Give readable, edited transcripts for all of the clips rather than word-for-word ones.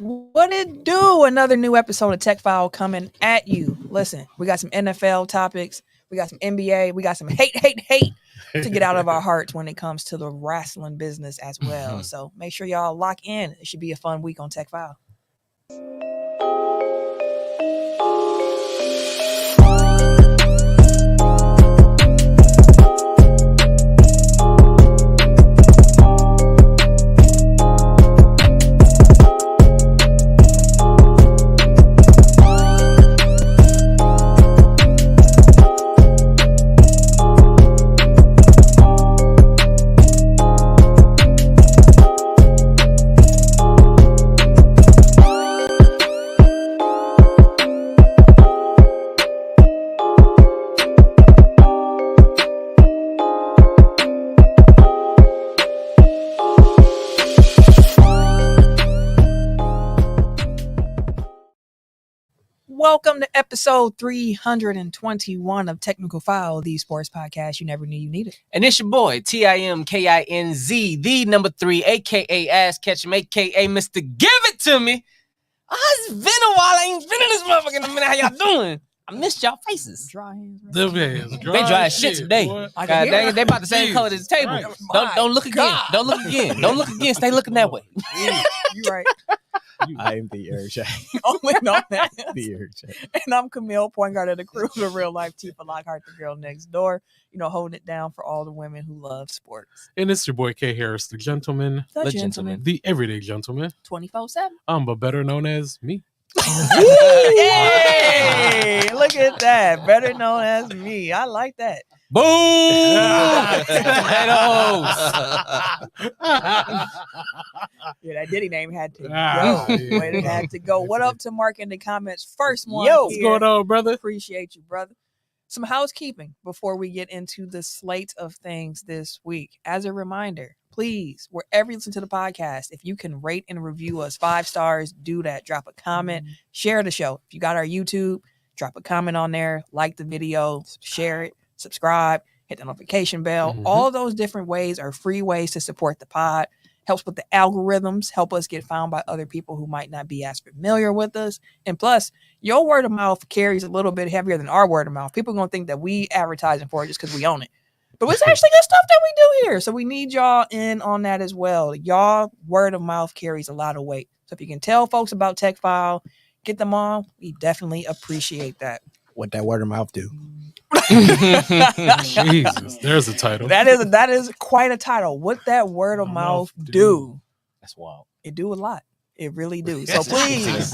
What it do? Another new episode of Tech File coming at you. Listen, we got some NFL topics. We got some NBA. We got some hate to get out of our hearts when it comes to the wrestling business as well. So make sure y'all lock in. It should be a fun week on Tech File. Welcome to episode 321 of Technical File, the sports podcast you never knew you needed. And it's your boy, TIMKINZ, the number 3, a.k.a. Ass Ketchum, a.k.a. Mr. Give It To Me. It's been a while. I ain't been in this motherfucker in a minute. How y'all doing? I missed y'all faces. Dry hands. Right? Them hands. They dry as shit today. God dang it, they about the same color as the table. Right. Don't look again. Don't look again. Don't look again. Stay looking that way. You right. I am the Eric Shaq. Only know that. The Eric Shaq. And I'm Camille, point guard of the crew, the real life Tifa Lockhart, the girl next door. You know, holding it down for all the women who love sports. And it's your boy K Harris, the gentleman, The gentleman. the everyday gentleman. 24/7. But better known as me. Hey, look at that. Better known as me. I like that. Boom! Yeah, that Diddy name had to go. Yeah. It had to go. What up to Mark in the comments? First one. Yo, what's here. going on, brother? Appreciate you, brother. Some housekeeping before we get into the slate of things this week. As a reminder, please, wherever you listen to the podcast, if you can rate and review us 5 stars, do that. Drop a comment, share the show. If you got our YouTube, drop a comment on there, like the video, share it, subscribe, hit the notification bell. All those different ways are free ways to support the pod. Helps with the algorithms, help us get found by other people who might not be as familiar with us. And plus, your word of mouth carries a little bit heavier than our word of mouth. People are going to think that we advertising for it just because we own it. But it's actually good stuff that we do here. So we need y'all in on that as well. Y'all word of mouth carries a lot of weight. So if you can tell folks about Tech File, get them on, we definitely appreciate that. What that word of mouth do? Jesus, there's a title. That is quite a title. What that word of mouth do? That's wild. It do a lot. It really do. So please.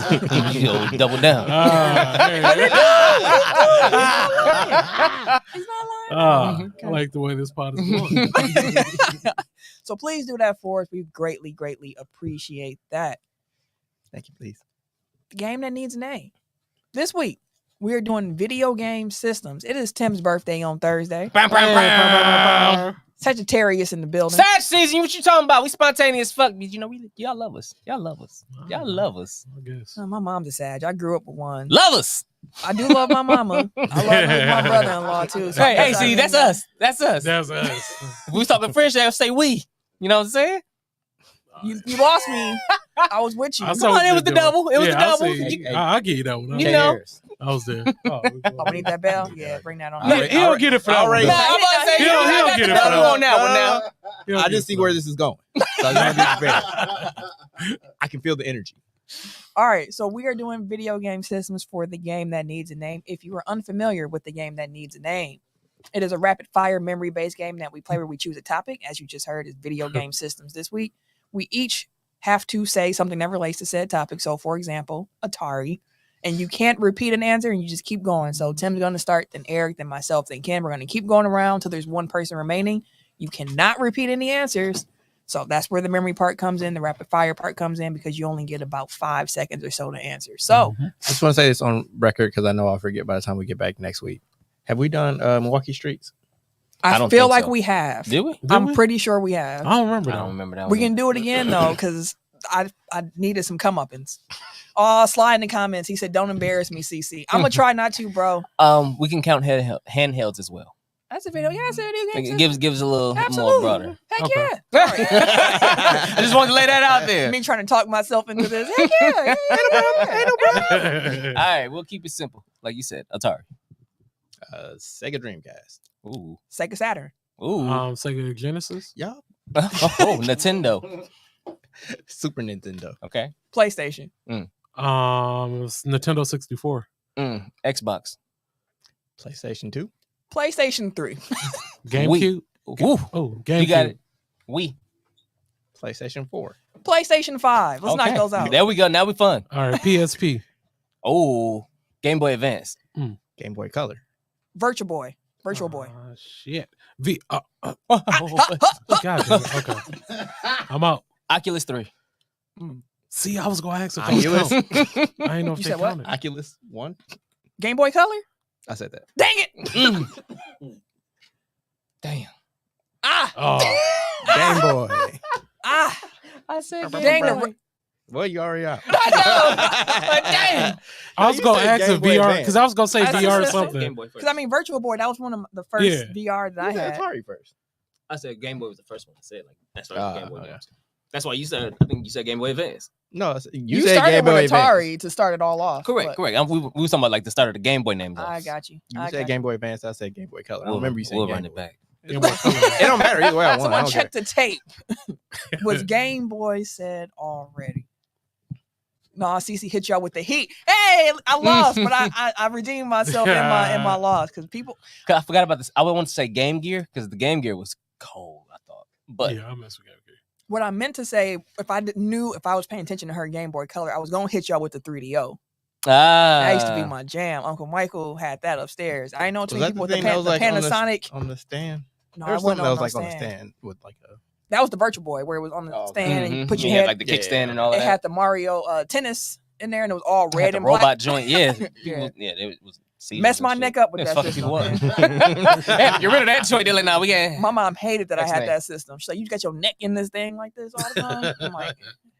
Double down. He's not lying. I like the way this pod is going. So please do that for us. We greatly, greatly appreciate that. Thank you, please. The game that needs a name. This week, we are doing video game systems. It is Tim's birthday on Thursday. Sagittarius in the building. Sag season, what you talking about? We spontaneous fuck. You know, y'all love us. Y'all love us. Y'all love us. I guess. My mom's a Sag. I grew up with one. Love us. I do love my mama. I love my brother-in-law too. So Hey, see, that's us. That's us. That's us. If we was talking French, they would say we. You know what I'm saying? You lost me. I was with you. I Oh, saw Come what on, it was the you're doing. double. It was the I'll double. say- I'll give you that one. You know. I was there. Oh, we need that bell? Yeah, bring that on. No, he don't get it for that one. Nah, I'm about to say, He don't get it for double that. on that one now. He don't I get just it see for where that. this is going. So I just want to be prepared. I can feel the energy. All right, so we are doing video game systems for the game that needs a name. If you are unfamiliar with the game that needs a name, it is a rapid fire memory based game that we play where we choose a topic. As you just heard, is video game systems this week. We each have to say something that relates to said topic. So, for example, Atari. And you can't repeat an answer and you just keep going. So Tim's going to start, then Eric, then myself, then Ken. We're going to keep going around until there's one person remaining. You cannot repeat any answers. So that's where the memory part comes in. The rapid fire part comes in because you only get about 5 seconds or so to answer. So I just want to say this on record because I know I'll forget by the time we get back next week. Have we done Milwaukee Streets? I don't feel think like so. we have. Did we? I'm pretty sure we have. I don't remember I that. don't remember that We one. can do it again though, because I needed some comeuppance. Oh, slide in the comments. He said, "Don't embarrass me, CC." I'm gonna try not to, bro. We can count handhelds as well. That's a video. Yeah, it's a video game. Like, it gives a little Absolutely. more broader. Heck Okay. yeah. I just wanted to lay that out there. Me trying to talk myself into this. Heck yeah. Ain't no problem. All right, we'll keep it simple. Like you said, Atari. Sega Dreamcast. Ooh. Sega Saturn. Ooh. Sega Genesis. Yeah. Oh, Nintendo. Super Nintendo. Okay. PlayStation. It was Nintendo 64. Xbox. PlayStation 2. PlayStation 3. GameCube. Ooh. Oh, GameCube. You got it. Wii. PlayStation 4. PlayStation 5. Let's knock those out. There we go. Now we fun. All right, PSP. Oh, Game Boy Advance. Game Boy Color. Virtual Boy. Virtual Boy. Shit. God damn it. Okay. I'm out. Oculus 3. See, I was going to ask if Oculus. those count. I ain't know if You they said what? counted. Oculus 1. Game Boy Color? I said that. Dang it! Damn. Ah! Oh, Game Boy. Ah! I said Dang the Well, you already out. I know! Damn! I was you going to said ask Game if Boy VR, Advance. because I was going to say I VR or said something. Game Boy first. Because I mean, Virtual Boy, that was one of the first Yeah. VR that I You said had. Atari first. I said Game Boy was the first one I said. Like that's why Game Boy. okay. Advance. That's why you said. I think you said Game Boy Advance. No, You said started Game Boy with Atari Advance. to start it all off. Correct. but Correct. We were talking about like the start of the Game Boy names. I got you. You I said got Game Boy Advance. I said Game Boy Color. I remember you saying We'll Game run Boy. it back. Game Boy Color. It don't matter either way. I won. I Someone don't care. check the tape. Was Game Boy said already? No, CC hit y'all with the heat. Hey, I lost, but I redeemed myself in my loss because people. I forgot about this. I would want to say Game Gear because the Game Gear was cold. I thought, but Yeah, I mess with Game Gear. What I meant to say, if I knew if I was paying attention to her Game Boy Color, I was gonna hit y'all with the 3DO. That used to be my jam. Uncle Michael had that upstairs. I know too Was many that people the with thing that was the like Panasonic. on the stand? No, There I was wasn't something that on was no like on the stand. stand with like a. That was the Virtual Boy where it was on the stand and you put your had head. like the Yeah. kickstand and all It that. had the Mario tennis in there and it was all It had red the and robot black. joint. Yeah, Yeah. it was. Messed my neck up with It's that fucking system. people up. man. Hey, get rid of that joint. They're like, nah, we can't. My mom hated that I had X-Nay. that system. She's like, "You got your neck in this thing like this all the time." I'm like,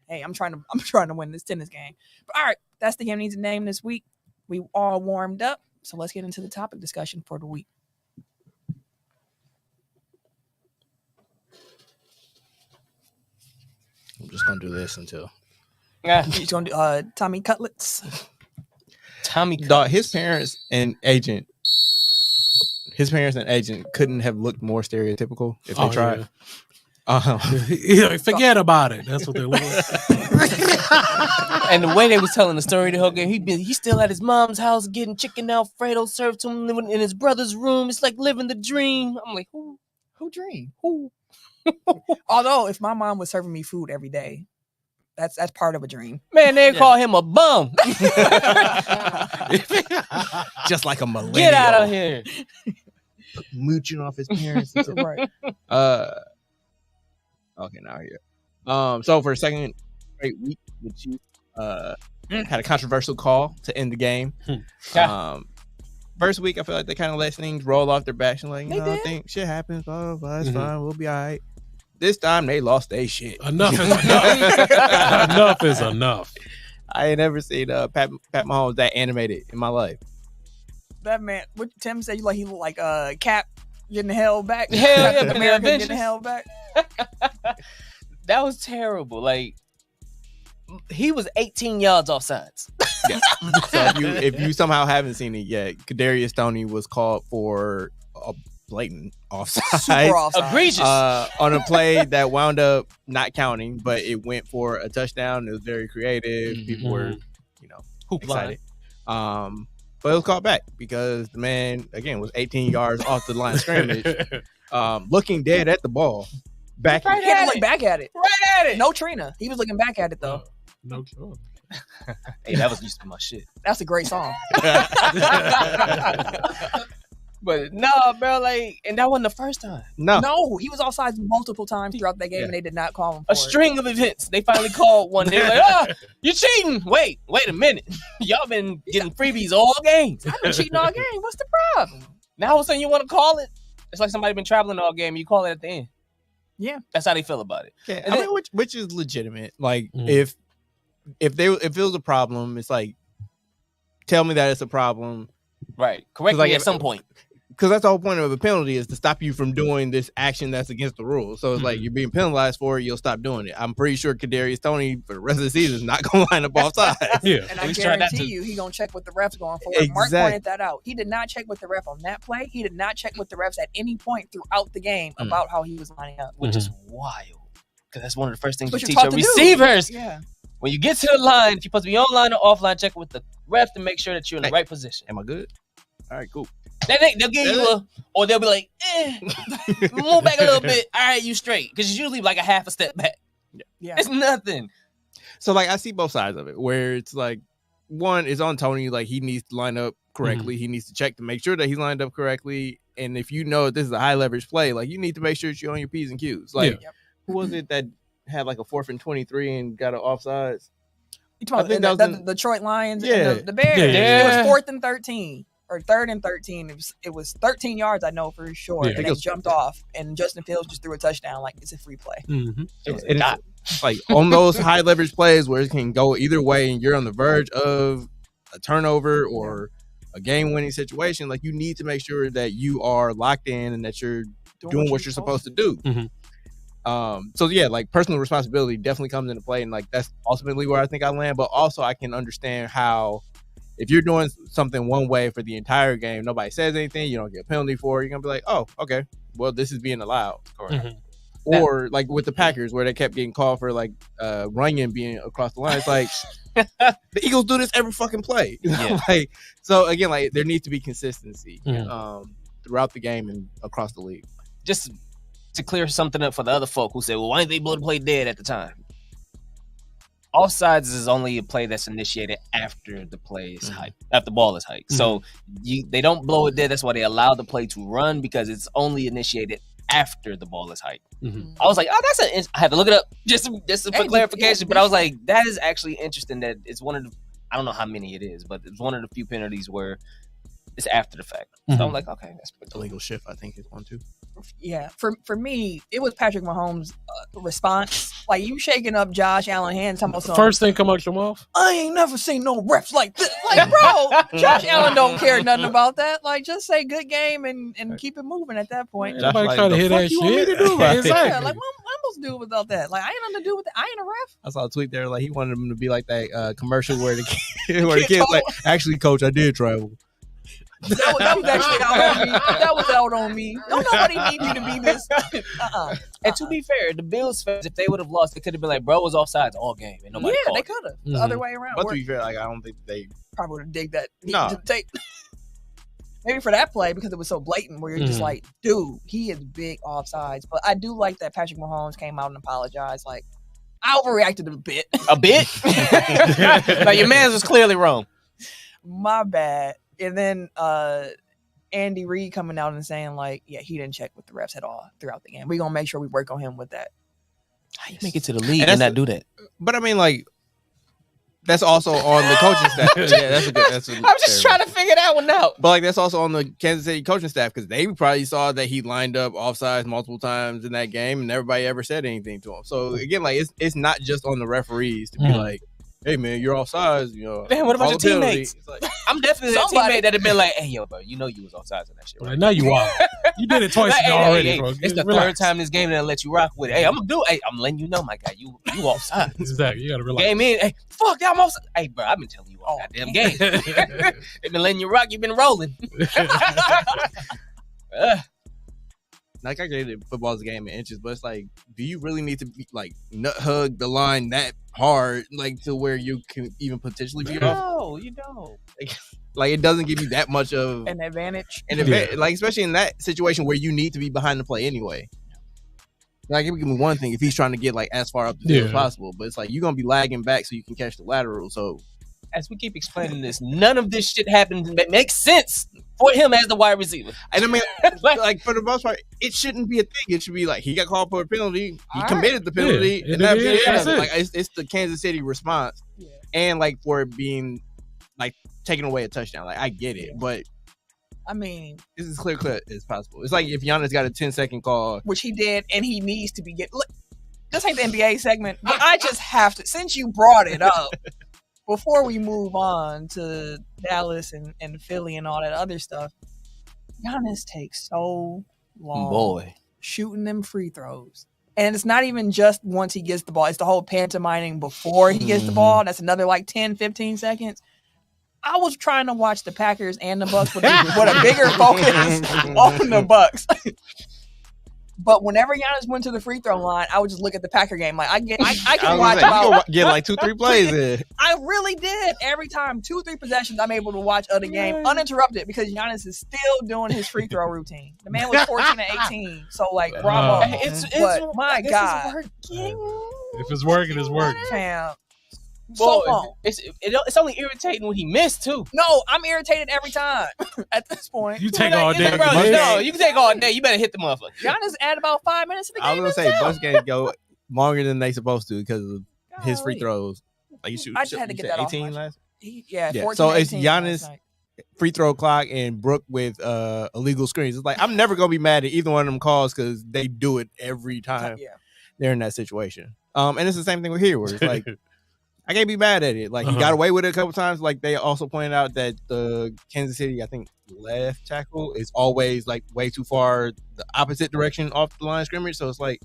"Hey, I'm trying to win this tennis game." But all right, that's the game I need to name this week. We all warmed up, so let's get into the topic discussion for the week. I'm just gonna do this until. Yeah. He's gonna do Tommy Cutlets. Tommy. Dog, his parents and agent couldn't have looked more stereotypical if they tried. Yeah, forget about it. That's what they're looking at. And the way they was telling the story the whole game, he's still at his mom's house getting chicken Alfredo served to him, living in his brother's room. It's like living the dream. I'm like, who dream? Who? Although, if my mom was serving me food every day, that's part of a dream. Man, they call him a bum. Just like a millennial. Get out of here. Mooching off his parents. And stuff. Right. Okay, now here. So for a second straight week, the Chiefs had a controversial call to end the game. First week, I feel like they kind of let things roll off their backs and like, They I did. think shit happens, blah, blah, blah, it's fine, we'll be all right. This time, they lost their shit. Enough is enough. Enough is enough. I ain't never seen Pat Mahomes that animated in my life. That man, what Tim said, he looked like Cap getting held back. Hell yeah, Captain but the America Avengers. getting held back. That was terrible. Like, he was 18 yards offsides. Yeah. So if you somehow haven't seen it yet, Kadarius Toney was called for a blatant offside. Super offside. Egregious. On a play that wound up not counting, but it went for a touchdown. It was very creative. People were, Hoop excited. But it was called back because the man again was 18 yards off the line of scrimmage, looking dead at the ball. Back He had to look back at it. Right at it. No Trina. He was looking back at it though. No joke. Hey, that was used to my shit. That's a great song. But no, bro, like, and that wasn't the first time. No, he was offside multiple times throughout that game, and they did not call him for A string of events. They finally called one. They were like, you're cheating. Wait a minute. Y'all been getting freebies all game. I've been cheating all game. What's the problem? Now all of a sudden you want to call it? It's like somebody been traveling all game. You call it at the end. Yeah. That's how they feel about it. Yeah, And I then- mean, which is legitimate. Like if it was a problem, it's like tell me that it's a problem. Right. Correct Like, me if- at some point. because that's the whole point of a penalty is to stop you from doing this action that's against the rules. So it's like you're being penalized for it, you'll stop doing it. I'm pretty sure Kadarius Toney for the rest of the season is not going to line up offside. Yeah, and I guarantee you, he gonna check with the refs going forward. Exactly. Mark pointed that out. He did not check with the ref on that play. He did not check with the refs at any point throughout the game about how he was lining up, which is wild. Because that's one of the first things But you you're teach taught your to do. receivers. Yeah. When you get to the line, if you're supposed to be online or offline, check with the ref to make sure that you're in the right position. Am I good? All right, cool. They'll give you or they'll be like, move back a little bit. All right, you straight. Because it's usually like a half a step back. Yeah. It's nothing. So, like, I see both sides of it, where it's like, one is on Tony, like, he needs to line up correctly. He needs to check to make sure that he's lined up correctly. And if you know this is a high leverage play, like, you need to make sure that you're on your P's and Q's. Like, who was it that had like a 4th and 23 and got an offsides? You talking about the Detroit Lions and the Bears? Yeah. It was 4th and 13 or 3rd and 13. It was 13 yards, I know for sure. Yeah. And they jumped off, and Justin Fields just threw a touchdown like it's a free play. It's like on those high leverage plays where it can go either way, and you're on the verge of a turnover or a game winning situation. Like, you need to make sure that you are locked in and that you're doing what you're supposed to do. So yeah, like, personal responsibility definitely comes into play, and like that's ultimately where I think I land. But also, I can understand how if you're doing something one way for the entire game, nobody says anything, you don't get a penalty for it, you're gonna be like, oh, okay, well, this is being allowed. Or like with the Packers, where they kept getting called for like Runyon being across the line. It's like the Eagles do this every fucking play. Like, so again, like, there needs to be consistency throughout the game and across the league. Just to clear something up for the other folk who say, well, why didn't they blow the play dead at the time? Offsides is only a play that's initiated after the play is hiked, after the ball is hiked. So they don't blow it dead. That's why they allow the play to run, because it's only initiated after the ball is hiked. I was like, oh, I had to look it up just for clarification, but I was like, that is actually interesting that it's one of the, I don't know how many it is, but it's one of the few penalties where it's after the fact. So I'm like, okay, that's pretty cool. Illegal shift, I think, is one too. Yeah, for me, it was Patrick Mahomes' response. Like, you shaking up Josh Allen hands, talking about something. First thing come out your mouth. I ain't never seen no refs like this. Like, bro, Josh Allen don't care nothing about that. Like, just say good game and keep it moving at that point. Nobody trying to hear that shit. Exactly. Yeah, like, what am I supposed to do without that? Like, I ain't nothing to do with it. I ain't a ref. I saw a tweet there, like, he wanted him to be like that commercial where the kid's like, actually, coach, I did travel. That was actually out on me. That was out on me. Don't nobody need you to be this. And to be fair, the Bills fans, if they would have lost, it could have been like, bro was offsides all game. And nobody they could have. The other way around. But to be fair, like, I don't think they probably would have digged that. No. Tape. Maybe for that play, because it was so blatant, where you're just like, dude, he is big offsides. But I do like that Patrick Mahomes came out and apologized. Like, I overreacted a bit. A bit? Now, your man's was clearly wrong. My bad. And then Andy Reid coming out and saying, like, yeah, he didn't check with the refs at all throughout the game. We're going to make sure we work on him with that. How you make it to the league and not do that? But I mean, like, that's also on the coaching staff. I'm just trying to figure that one out. But like, that's also on the Kansas City coaching staff, because they probably saw that he lined up offsides multiple times in that game, and everybody ever said anything to him. So again, like, it's not just on the referees to be like, hey man, you're offsides. You know, man, what about your teammates? Like, I'm definitely that teammate that have been like, hey yo, bro, you know you was offsides in that shit. Right? Like, now you are. You did it twice already, bro. It's the third time this game that I let you rock with it. Hey, I'm letting you know, my guy, you offsides. Exactly. You gotta relax. Game in. Hey, fuck, I'm offside. Hey, bro, I've been telling you all goddamn game. They've been letting you rock. You've been rolling. Like, I get it, football's a game of inches, but it's like, do you really need to be like nut hug the line that hard, like, to where you can even potentially be off? No, you don't. Like, it doesn't give you that much of an advantage. Like, especially in that situation where you need to be behind the play anyway. Like, it would give me one thing if he's trying to get like as far up the field as possible, but it's like you're gonna be lagging back so you can catch the lateral. So, as we keep explaining this, none of this shit happens that makes sense for him as the wide receiver. And I mean, like, for the most part, it shouldn't be a thing. It should be like, he got called for a penalty, he committed the penalty, and that's it. Like, it's the Kansas City response, and like for it being like taking away a touchdown. Like, I get it, but I mean, this is clear cut as possible. It's like if Giannis got a 10-second call, which he did, and he needs to be getting. This ain't the NBA segment, but I just have to, since you brought it up. Before we move on to Dallas and Philly and all that other stuff, Giannis takes so long Boy. shooting them free throws. And it's not even just once he gets the ball. It's the whole pantomiming before he gets the ball. That's another like 10, 15 seconds. I was trying to watch the Packers and the Bucks with a bigger focus on the Bucks. But whenever Giannis went to the free throw line, I would just look at the Packer game. Like I can watch about get like 2-3 plays in. I really did. Every time, 2-3 possessions, I'm able to watch other game uninterrupted because Giannis is still doing his free throw routine. The man was 14 and 18, so like bravo. But my God, If it's working, it's working. Fam. Well, So long. it's only irritating when he missed too. No, I'm irritated every time. At this point, You take all day. Bro, no, you can take all day. You better hit the motherfucker. Giannis added about 5 minutes to the game. I was gonna say Bucks games go longer than they supposed to because of his free throws. Like you shoot, I just had to get that off 18 my last. Yeah, 14 So to it's 18 Giannis last night. free throw clock and Brook with illegal screens. It's like I'm never gonna be mad at either one of them calls because they do it every time Yeah. they're in that situation. And it's the same thing with here where it's like I can't be mad at it. Like he got away with it a couple times. Like they also pointed out that the Kansas City, I think, left tackle is always like way too far the opposite direction off the line of scrimmage. So it's like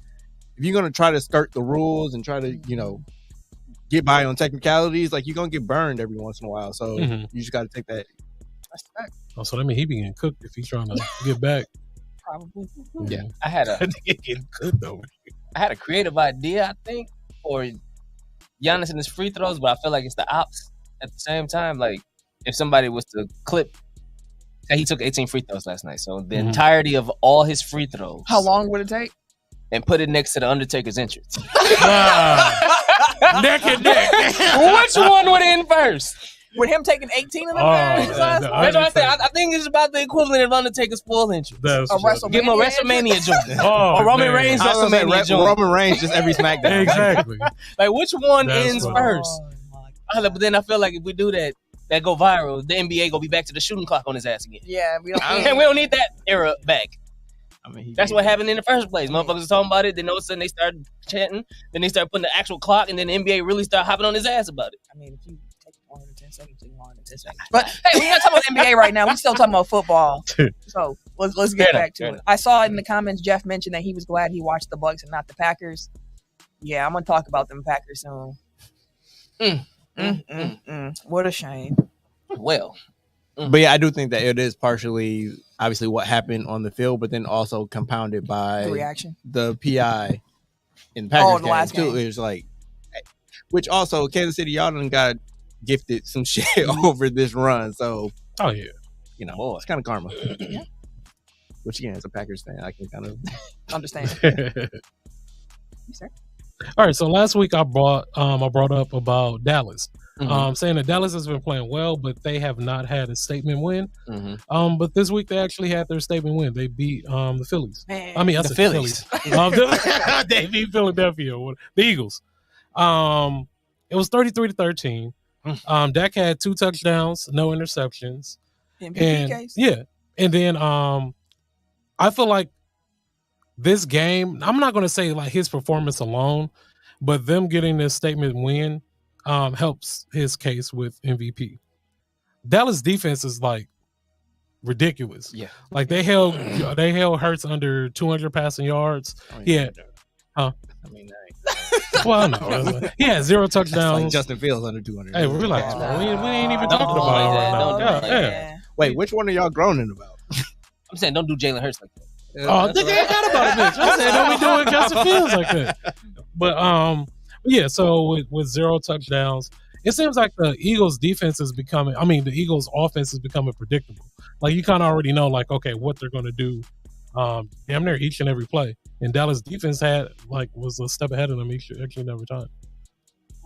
if you're gonna try to skirt the rules and try to, get by on technicalities, like you're gonna get burned every once in a while. So you just gotta take that. That's fact. Oh, so that means he be getting cooked if he's trying to get back. Probably. Yeah, I had Getting cooked though. a creative idea, I think, for Giannis and his free throws, but I feel like it's the ops at the same time. Like if somebody was to clip, say he took 18 free throws last night, so the entirety of all his free throws. How long would it take? And put it next to the Undertaker's entrance. Neck and neck. Which one would end first? With him taking 18 of them? Oh, That's what I say. I think it's about the equivalent of Undertaker's full entrance. A WrestleMania. Give him a WrestleMania joint. Oh, Or Roman man. Reigns I was gonna say WrestleMania joint. Roman Reigns just every SmackDown. Exactly. Like which one That's ends what- first? Oh, my But then I feel like if we do that, that go viral, the NBA gonna be back to the shooting clock on his ass again. Yeah, we don't. And we don't need that era back. I mean, That's what happened in the first place. Motherfuckers was talking about it, then all of a sudden they started chanting, then they started putting the actual clock, and then the NBA really started hopping on his ass about it. I mean, if you take longer than 10 seconds, take longer than 10 seconds. But hey, we're not talking about NBA right now. We're still talking about football. So let's get back to it. I saw in the comments Jeff mentioned that he was glad he watched the Bucks and not the Packers. Yeah, I'm gonna talk about them Packers soon. What a shame. Well, But yeah, I do think that it is partially obviously what happened on the field, but then also compounded by The reaction. the PI in the Packers the last game too. game. It was like, which also Kansas City, y'all done got gifted some shit over this run. So, Oh yeah. it's kind of karma. Which again, as a Packers fan, I can kind of Understand. You, sir? All right. So last week I brought up about Dallas. Saying that Dallas has been playing well, but they have not had a statement win. But this week they actually had their statement win. They beat the Phillies. Man. I mean, the that's Phillies. They beat Philadelphia, the Eagles. It was 33-13. Dak had 2 touchdowns, no interceptions. MVP case. Yeah, and then I feel like this game. I'm not going to say like his performance alone, but them getting this statement win helps his case with MVP. Dallas defense is like ridiculous. Yeah, like they held Hurts under 200 passing yards. Yeah, I mean, well, no, he had 0 touchdowns. like Justin Fields under 200. Hey, relax, bro. We ain't even talking about it right now. Don't do Yeah. Wait, which one are y'all groaning about? I'm saying don't do Jalen Hurts like that. Oh, they got about it, bitch. I said don't be doing Justin Fields like that. But yeah. So with 0 touchdowns, it seems like the Eagles' defense is becoming. I mean, the Eagles' offense is becoming predictable. Like you kind of already know, like okay, what they're going to do. Damn near each and every play. And Dallas defense was a step ahead of them each and every time.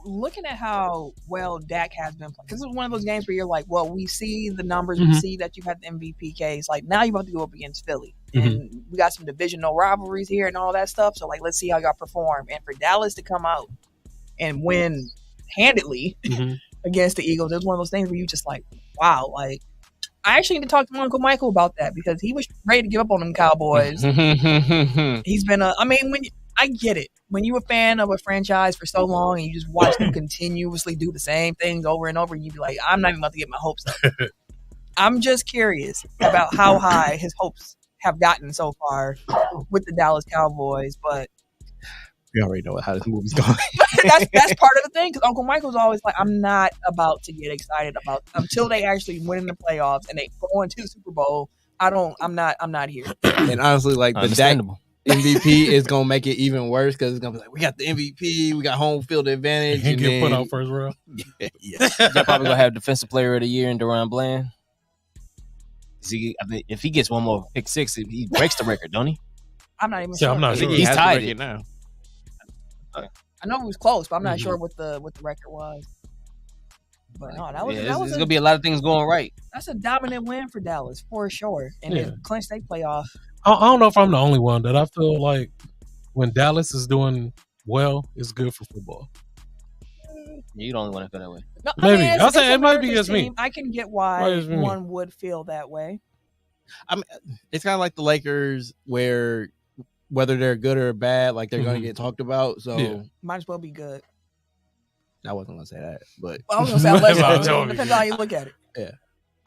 Looking at how well Dak has been playing, because this is one of those games where you're like, well, we see the numbers, we see that you had the MVP case. Like now you're about to go up against Philly, and we got some divisional rivalries here and all that stuff. So like, let's see how y'all perform. And for Dallas to come out and win handedly against the Eagles, it was one of those things where you just like, wow, like. I actually need to talk to my Uncle Michael about that because he was ready to give up on them Cowboys. He's been I get it. When you're a fan of a franchise for so long and you just watch them continuously do the same things over and over, and you be like, I'm not even about to get my hopes up. I'm just curious about how high his hopes have gotten so far with the Dallas Cowboys, but We already know how this movie's going. that's part of the thing, because Uncle Michael's always like, I'm not about to get excited about until they actually win in the playoffs and they go into the Super Bowl. I'm not here. And honestly, like the Dak Understandable. MVP is gonna make it even worse because it's gonna be like, we got the MVP, we got home field advantage, He and get put then- out first round. yeah. They're probably gonna have Defensive Player of the Year in Deron Bland. If he gets one more pick six, he breaks the record, don't he? I'm not even Yeah, sure. I'm not I think sure. he He's has to tied break it. it now. I know it was close, but I'm not Mhm. sure what the record was. But no, that was Yeah, that was there's gonna be a lot of things going right. that's a dominant win for Dallas for sure, and Yeah. it clinched their playoff. I don't know if I'm the only one that I feel like when Dallas is doing well, it's good for football. You don't want to feel that way. No, Maybe. it's- I'll say it's it might be America's just me. team. I can get Might why just be me. one would feel that way. It's kind of like the Lakers, where whether they're good or bad, like they're gonna Mhm. get talked about. So Yeah. Might as well be good. I wasn't gonna say that, but Well, I was gonna say unless Might it as well be depends good. on how you look at it.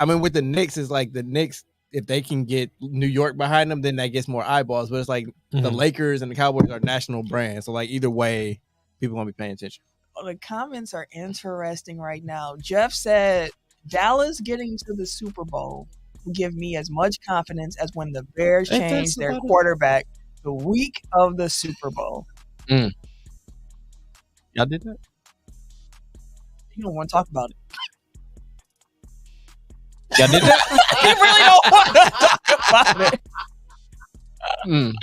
I mean, with the Knicks, it's like the Knicks, if they can get New York behind them, then that gets more eyeballs. But it's like the Mhm. Lakers and the Cowboys are national brands, so like either way, people gonna be paying attention. Oh, the comments are interesting right now. Jeff said Dallas getting to the Super Bowl will give me as much confidence as when the Bears Ain't that changed their somebody? quarterback the week of the Super Bowl. Y'all did that? You don't want to talk about it. Y'all did that? You really don't want to talk about it. Mm.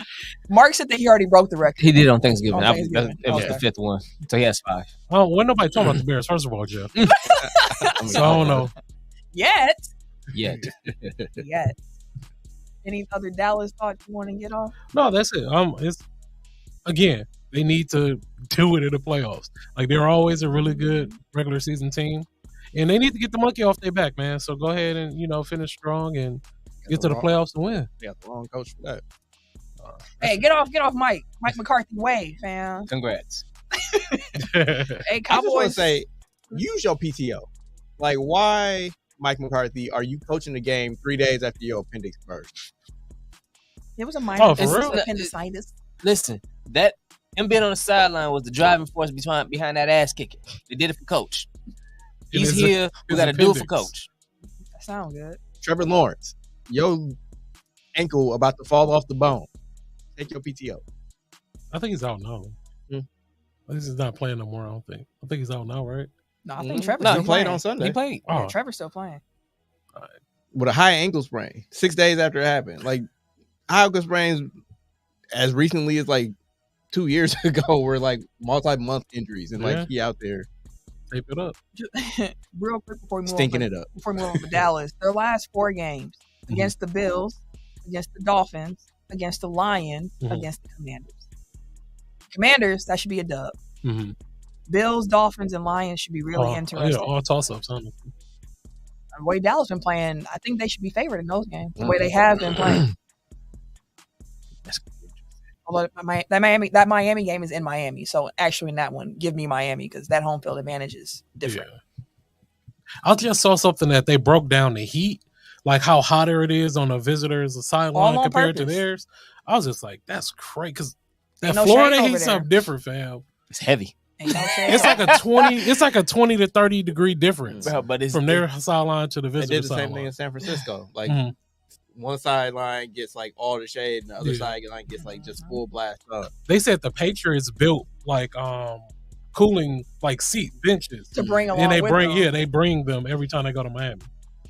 Mark said that he already broke the record. He did on Thanksgiving. On Thanksgiving. It was Okay. the fifth one, so he has 5. Oh, when nobody talking about the Bears, first of all, Jeff. So I don't know. Yet. Yeah, Yet. Any other Dallas thoughts you want to get off? No, that's it. It's again, they need to do it in the playoffs. Like they're always a really good regular season team, and they need to get the monkey off their back, man. So go ahead and finish strong and get to the playoffs and win. They got the wrong coach for that. Hey, get off Mike McCarthy way, fam. congrats. Hey, I just want to Cowboys. say, use your PTO. Like, why, Mike McCarthy, are you coaching the game 3 days after your appendix burst? It was a minor Oh, for real? appendicitis. Listen, that him being on the sideline was the driving force behind that ass kicking. They did it for Coach. He's his- here. We his got to do it for appendix. Coach. That sounds good. Trevor Lawrence, your ankle about to fall off the bone. Take your PTO. I think he's out now. Hmm. I think he's not playing no more. I don't think. I think he's out now, right? No, I think Trevor's No, still he played playing. on Sunday He played. Yeah, Oh, Trevor's still playing. with a high ankle sprain 6 days after it happened. Like, high ankle sprains, as recently as like 2 years ago, were like multi-month injuries, and Yeah. like he out there tape it up. Real quick before we move stinking on, it up. before we move on to Dallas, their last 4 games against the Bills, against the Dolphins, against the Lions, Mhm. against the Commanders. Commanders, that should be a dub. Mm-hmm. Bills, Dolphins, and Lions should be really interesting. Yeah, all toss ups. Honestly. The way Dallas been playing, I think they should be favored in those games. The way they have been playing. Although that Miami game is in Miami, so actually in that one, give me Miami because that home field advantage is different. Yeah. I just saw something that they broke down the heat, like how hotter it is on a visitor's sideline All on compared to purpose. theirs. I was just like, that's crazy because that Ain't no Florida shade over heat's there. something different, fam. It's heavy, Ain't no shade. It's like a 20. It's like a 20 to 30 degree difference bro, but it's from their sideline to the They visitor did the same thing sideline. in San Francisco. Like, Mhm. one sideline gets like all the shade, and the other Yeah. sideline gets like just full blast up. They said the Patriots built like cooling like seat benches, to bring along and they with bring them. they bring them every time they go to Miami.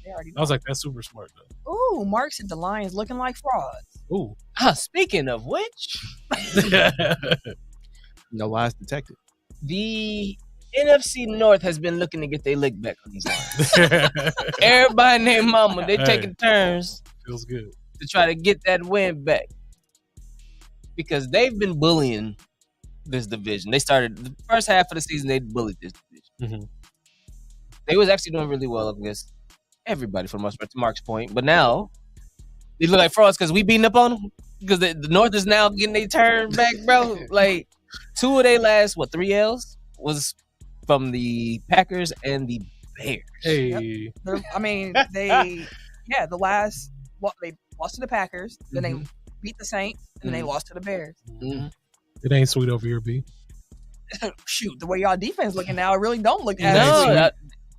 They already I was like, that's super smart though. ooh, Mark said the Lions looking like frauds. Ooh. Speaking of which, No lies detected. the NFC North has been looking to get their lick back on these lines. Everybody and their mama, they Hey. taking turns Feels good. to try to get that win back because they've been bullying this division. They started the first half of the season, they bullied this division. Mhm. They was actually doing really well against everybody for the most part, to Mark's point. But now they look like frauds because we beating up on them because the North is now getting their turn back, bro. Like 2 of their last 3 L's was from the Packers and the Bears. Hey, I mean, they Yeah, they lost to the Packers, then they beat the Saints, and then they lost to the Bears. It ain't sweet over here, B. Shoot, the way y'all defense looking now, it really don't look as No,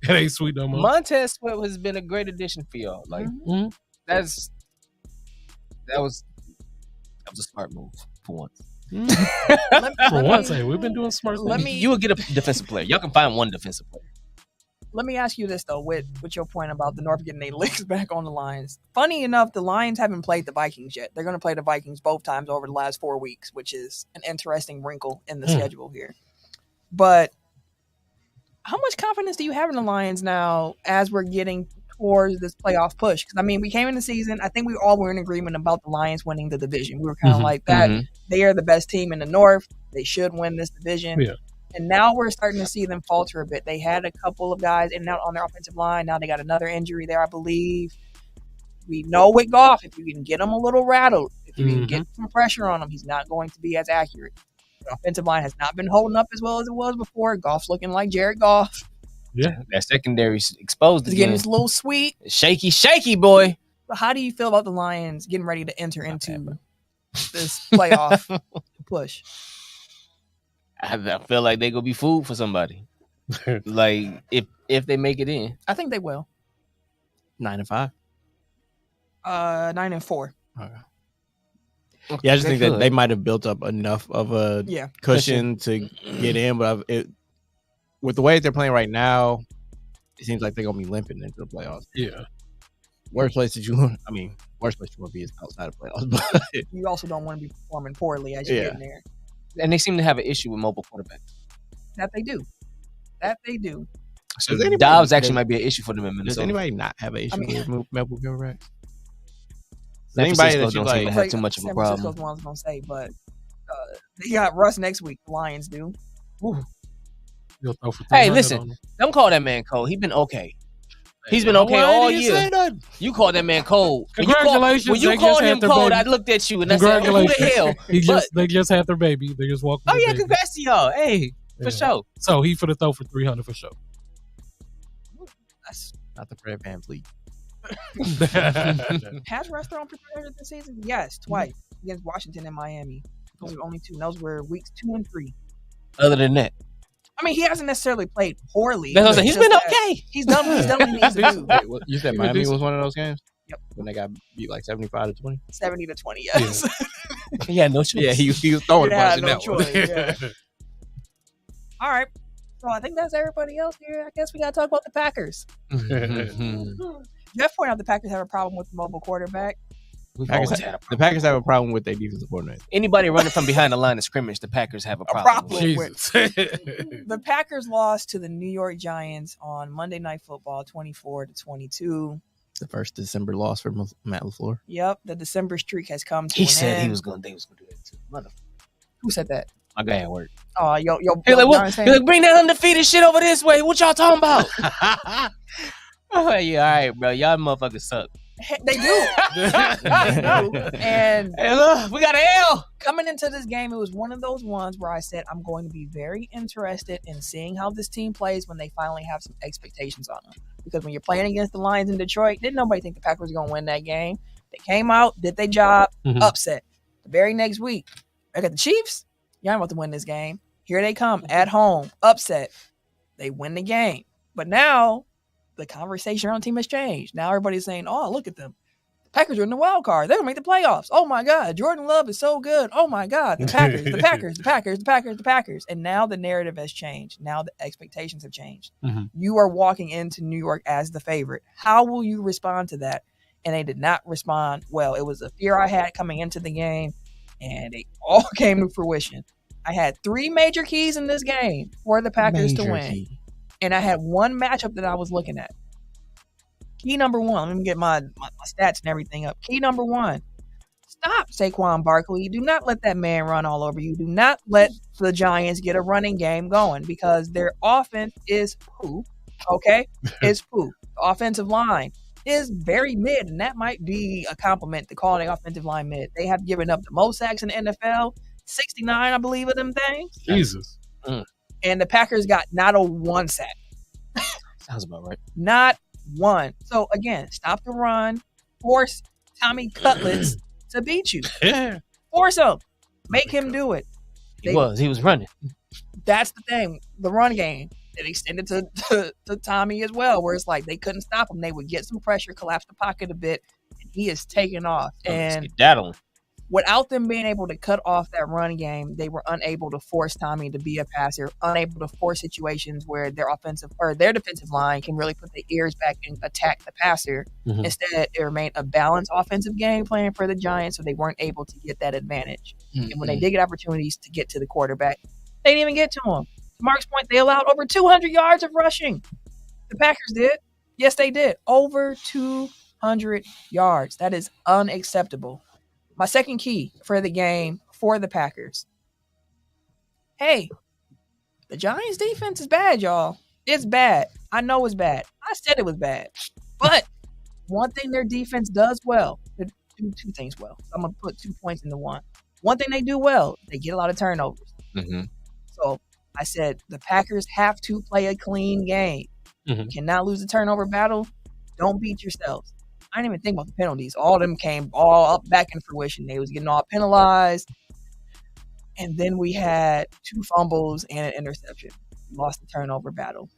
It ain't sweet no more. Montez Sweat has been a great addition for y'all. Like that was a smart move for once. For once, hey, we've been doing smart things. You will get a defensive player. Y'all can find one defensive player. Let me ask you this though, with your point about the North getting their licks back on the Lions. Funny enough, the Lions haven't played the Vikings yet. They're going to play the Vikings both times over the last 4 weeks, which is an interesting wrinkle in the schedule here. But how much confidence do you have in the Lions now as we're getting towards this playoff push? Because, I mean, we came in the season, I think we all were in agreement about the Lions winning the division. We were kind of like that. They are the best team in the North. They should win this division. Yeah. And now we're starting to see them falter a bit. They had a couple of guys in and out on their offensive line. Now they got another injury there, I believe. We know with Goff, if you can get him a little rattled, if you can get some pressure on him, he's not going to be as accurate. The offensive line has not been holding up as well as it was before. Goff's looking like Jared Goff. Yeah, that secondary exposed again. He's getting a little sweet. Shaky boy. But how do you feel about the Lions getting ready to enter into this playoff push? I feel like they're gonna be food for somebody. Like if they make it in, I think they will. 9-5. 9-4. Okay. Yeah, I just think that they might have built up enough of a cushion to get in, but with the way they're playing right now, it seems like they're gonna be limping into the playoffs. Yeah. Worst place you want to be is outside of playoffs. But you also don't want to be performing poorly as you get in there. And they seem to have an issue with mobile quarterbacks. That they do. So Dobbs actually might be an issue for them in Minnesota. Does anybody not have an issue with mobile quarterbacks? Anybody that you like have too much of a problem? San Francisco's one I was gonna say, but they got Russ next week. The Lions do. Hey, listen, don't call that man cold. He's been okay. He's been okay all year. You call that man cold. Congratulations. When you called him cold, I looked at you and I said, "Who the hell?" They just had their baby. They just walked. Oh yeah, congrats to y'all. Hey, for sure. So he for the throw for 300 for sure. That's not the Fred VanVleet. Has Russ thrown for 300 this season? Yes, twice against Washington and Miami. Those were only 2. Those were weeks 2 and 3. Other than that. I mean, he hasn't necessarily played poorly. That's what I'm saying. He's been okay. He's done what he needs to do. Wait, you said Miami was one of those games? Yep. When they got beat like 75-20? 70-20, yes. He had no choice. Yeah, he was throwing a bunch in that choice, yeah. All right. So I think that's everybody else here. I guess we got to talk about the Packers. Jeff pointed out the Packers have a problem with the mobile quarterback. The Packers have a problem with their defensive coordinator. Anybody running from behind the line of scrimmage, the Packers have a problem with. The Packers lost to the New York Giants on Monday Night Football, 24-22. The first December loss for Matt LaFleur. Yep, the December streak has come to an end. He said they was going to do that too. Who said that? My guy at work. Oh, He like, bring that undefeated shit over this way. What y'all talking about? Oh yeah, all right, bro. Y'all motherfuckers suck. They do. And hey, look, we got an L. Coming into this game, it was one of those ones where I said I'm going to be very interested in seeing how this team plays when they finally have some expectations on them. Because when you're playing against the Lions in Detroit, didn't nobody think the Packers were going to win that game. They came out, did their job, upset. The very next week, I got the Chiefs. Y'all ain't about to win this game. Here they come at home, upset. They win the game. But now the conversation around the team has changed. Now everybody's saying, oh, look at them. The Packers are in the wild card. They're going to make the playoffs. Oh, my God. Jordan Love is so good. Oh, my God. The Packers, the Packers, the Packers, the Packers, the Packers. And now the narrative has changed. Now the expectations have changed. You are walking into New York as the favorite. How will you respond to that? And they did not respond well. It was a fear I had coming into the game, and it all came to fruition. I had 3 major keys in this game for the Packers to win. And I had one matchup that I was looking at. Key number 1. Let me get my stats and everything up. Key number 1. Stop Saquon Barkley. Do not let that man run all over you. Do not let the Giants get a running game going because their offense is poop. Okay? It's poop. The offensive line is very mid, and that might be a compliment to call the offensive line mid. They have given up the most sacks in the NFL. 69, I believe, of them things. Jesus. And the Packers got not a 1 sack. Sounds about right. Not won. So again, stop the run, force Tommy Cutlets to beat you. Yeah. Force him, make him do it. He was running. That's the thing. The run game, it extended to Tommy as well, where it's like they couldn't stop him. They would get some pressure, collapse the pocket a bit, and he is taking off. And daddling. Without them being able to cut off that run game, they were unable to force Tommy to be a passer, unable to force situations where their defensive line can really put their ears back and attack the passer. Mhm. Instead, it remained a balanced offensive game plan for the Giants, so they weren't able to get that advantage. And when they did get opportunities to get to the quarterback, they didn't even get to him. To Mark's point, they allowed over 200 yards of rushing. The Packers did. Yes, they did. Over 200 yards. That is unacceptable. My second key for the game for the Packers. Hey, the Giants defense is bad, y'all. It's bad. I know it's bad. I said it was bad. But one thing their defense does well, they do two things well. I'm going to put 2 points into one. One thing they do well, they get a lot of turnovers. Mm-hmm. So I said the Packers have to play a clean game. Mm-hmm. You cannot lose the turnover battle. Don't beat yourselves. I didn't even think about the penalties. All of them came all up back in fruition. They was getting all penalized. And then we had 2 fumbles and an interception. Lost the turnover battle.